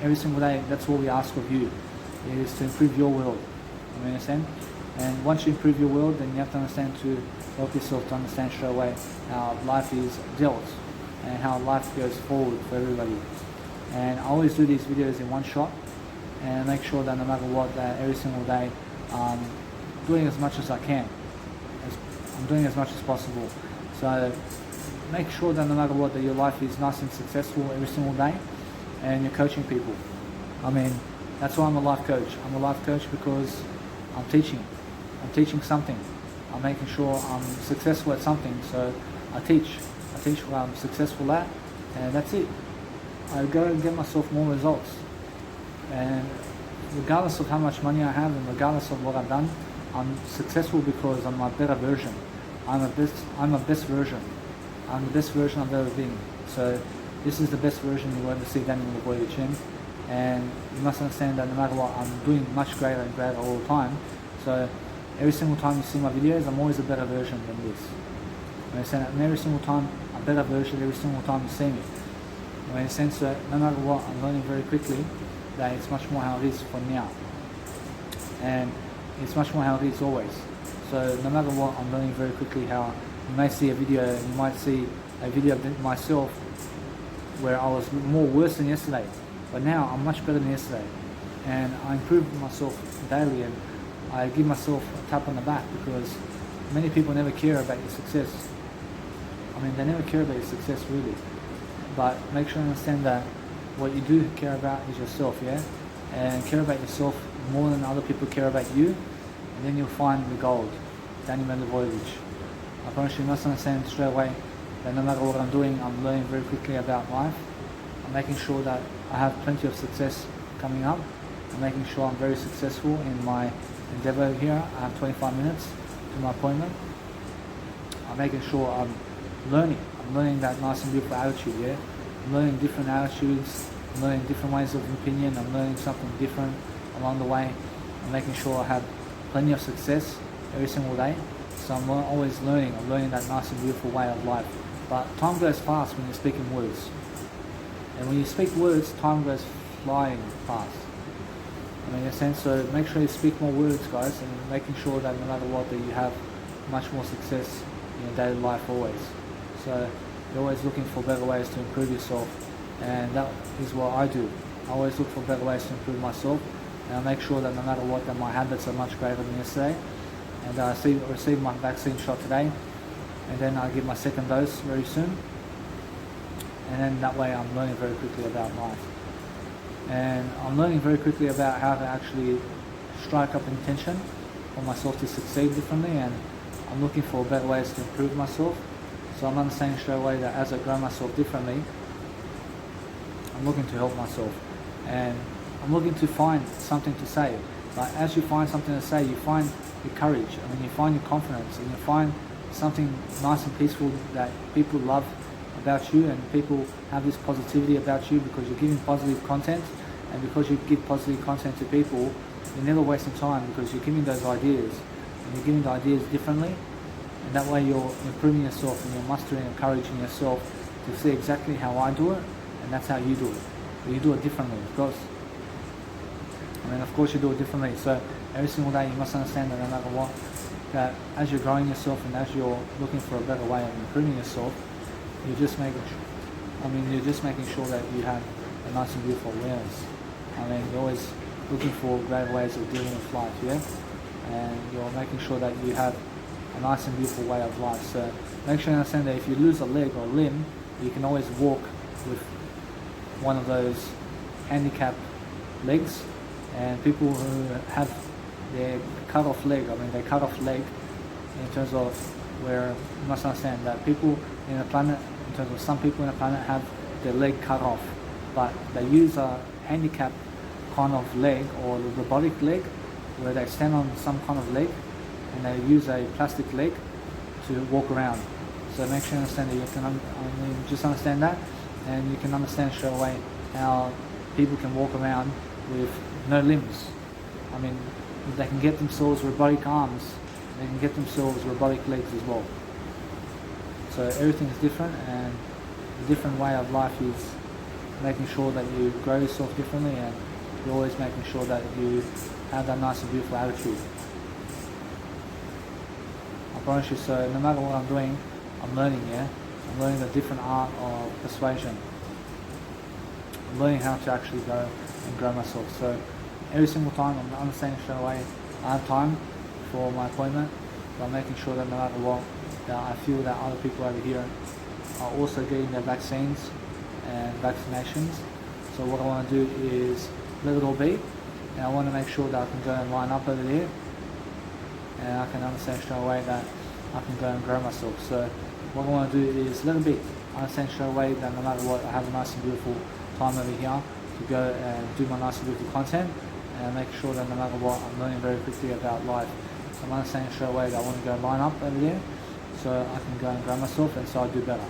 every single day, that's what we ask of you, is to improve your world. You understand? And once you improve your world, then you have to understand to help yourself to understand straight away how life is dealt and how life goes forward for everybody. And I always do these videos in one shot, and make sure that no matter what, that every single day I'm doing as much as I can. I'm doing as much as possible. So make sure that no matter what, that your life is nice and successful every single day, and you're coaching people. That's why I'm a life coach. I'm a life coach because I'm teaching. I'm teaching something. I'm making sure I'm successful at something. So I teach what I'm successful at, and that's it. I go and get myself more results. And regardless of how much money I have and regardless of what I've done, I'm successful because I'm a better version. I'm a best version. I'm the best version I've ever been. So this is the best version you will ever see done in the body chin. And you must understand that no matter what, I'm doing much greater and greater all the time. So every single time you see my videos, I'm always a better version than this. You understand? And every single time, a better version every single time you see me. You understand? So no matter what, I'm learning very quickly that it's much more how it is for now. And it's much more how it is always. So no matter what, I'm learning very quickly how you may see a video, and you might see a video of myself where I was more worse than yesterday. But now I'm much better than yesterday. And I improve myself daily, and I give myself a tap on the back, because many people never care about your success. They never care about your success really. But make sure you understand that what you do care about is yourself, yeah? And care about yourself more than other people care about you, and then you'll find the gold down your mental voyage. I promise you must understand straight away that no matter what I'm doing, I'm learning very quickly about life. I'm making sure that I have plenty of success coming up. I'm making sure I'm very successful in my endeavor here. I have 25 minutes to my appointment. I'm making sure I'm learning. I'm learning that nice and beautiful attitude, yeah? I'm learning different attitudes. I'm learning different ways of opinion. I'm learning something different along the way. I'm making sure I have plenty of success every single day. So I'm always learning. I'm learning that nice and beautiful way of life. But time goes fast when you're speaking words. And when you speak words, time goes flying fast. In a sense, so make sure you speak more words, guys, and making sure that no matter what, that you have much more success in your daily life always. So you're always looking for better ways to improve yourself, and that is what I do. I always look for better ways to improve myself, and I make sure that no matter what, that my habits are much greater than yesterday. And I received my vaccine shot today, and then I'll give my second dose very soon. and then that way I'm learning very quickly about life. And I'm learning very quickly about how to actually strike up intention for myself to succeed differently, and I'm looking for better ways to improve myself. So I'm understanding straight away that as I grow myself differently, I'm looking to help myself, and I'm looking to find something to say. Like as you find something to say, you find your courage, I mean you find your confidence, and you find something nice and peaceful that people love about you, and people have this positivity about you because you're giving positive content. And because you give positive content to people, you're never wasting time because you're giving those ideas, and you're giving the ideas differently, and that way you're improving yourself and you're mustering and encouraging yourself to see exactly how I do it, and that's how you do it. But you do it differently, of course. Of course you do it differently. So every single day you must understand that no matter what, that as you're growing yourself and as you're looking for a better way of improving yourself, you're just making sure that you have a nice and beautiful awareness. You're always looking for great ways of dealing with life, yeah? And you're making sure that you have a nice and beautiful way of life. So make sure you understand that if you lose a leg or a limb, you can always walk with one of those handicapped legs. And people who have their cut off leg, their cut off leg in terms of where you must understand that people in the planet, in terms of some people in the planet have their leg cut off, but they use a handicapped kind of leg or the robotic leg where they stand on some kind of leg and they use a plastic leg to walk around. So make sure you understand that you can just understand that, and you can understand straight away how people can walk around with no limbs. If they can get themselves robotic arms, they can get themselves robotic legs as well. So everything is different, and a different way of life is making sure that you grow yourself differently, and you're always making sure that you have that nice and beautiful attitude. I promise you. So no matter what I'm doing, I'm learning, yeah? I'm learning a different art of persuasion. I'm learning how to actually go and grow myself. So every single time I'm understanding straight away I have time for my appointment, but I'm making sure that no matter what, that I feel that other people over here are also getting their vaccines and vaccinations. So what I want to do is let it all be, and I want to make sure that I can go and line up over there, and I can understand straight away that I can go and grow myself. So what I want to do is let it be. I understand straight away that no matter what, I have a nice and beautiful time over here to go and do my nice and beautiful content, and make sure that no matter what, I'm learning very quickly about life. So I'm understanding straight away that I want to go line up over there so I can go and grow myself, and so I do better.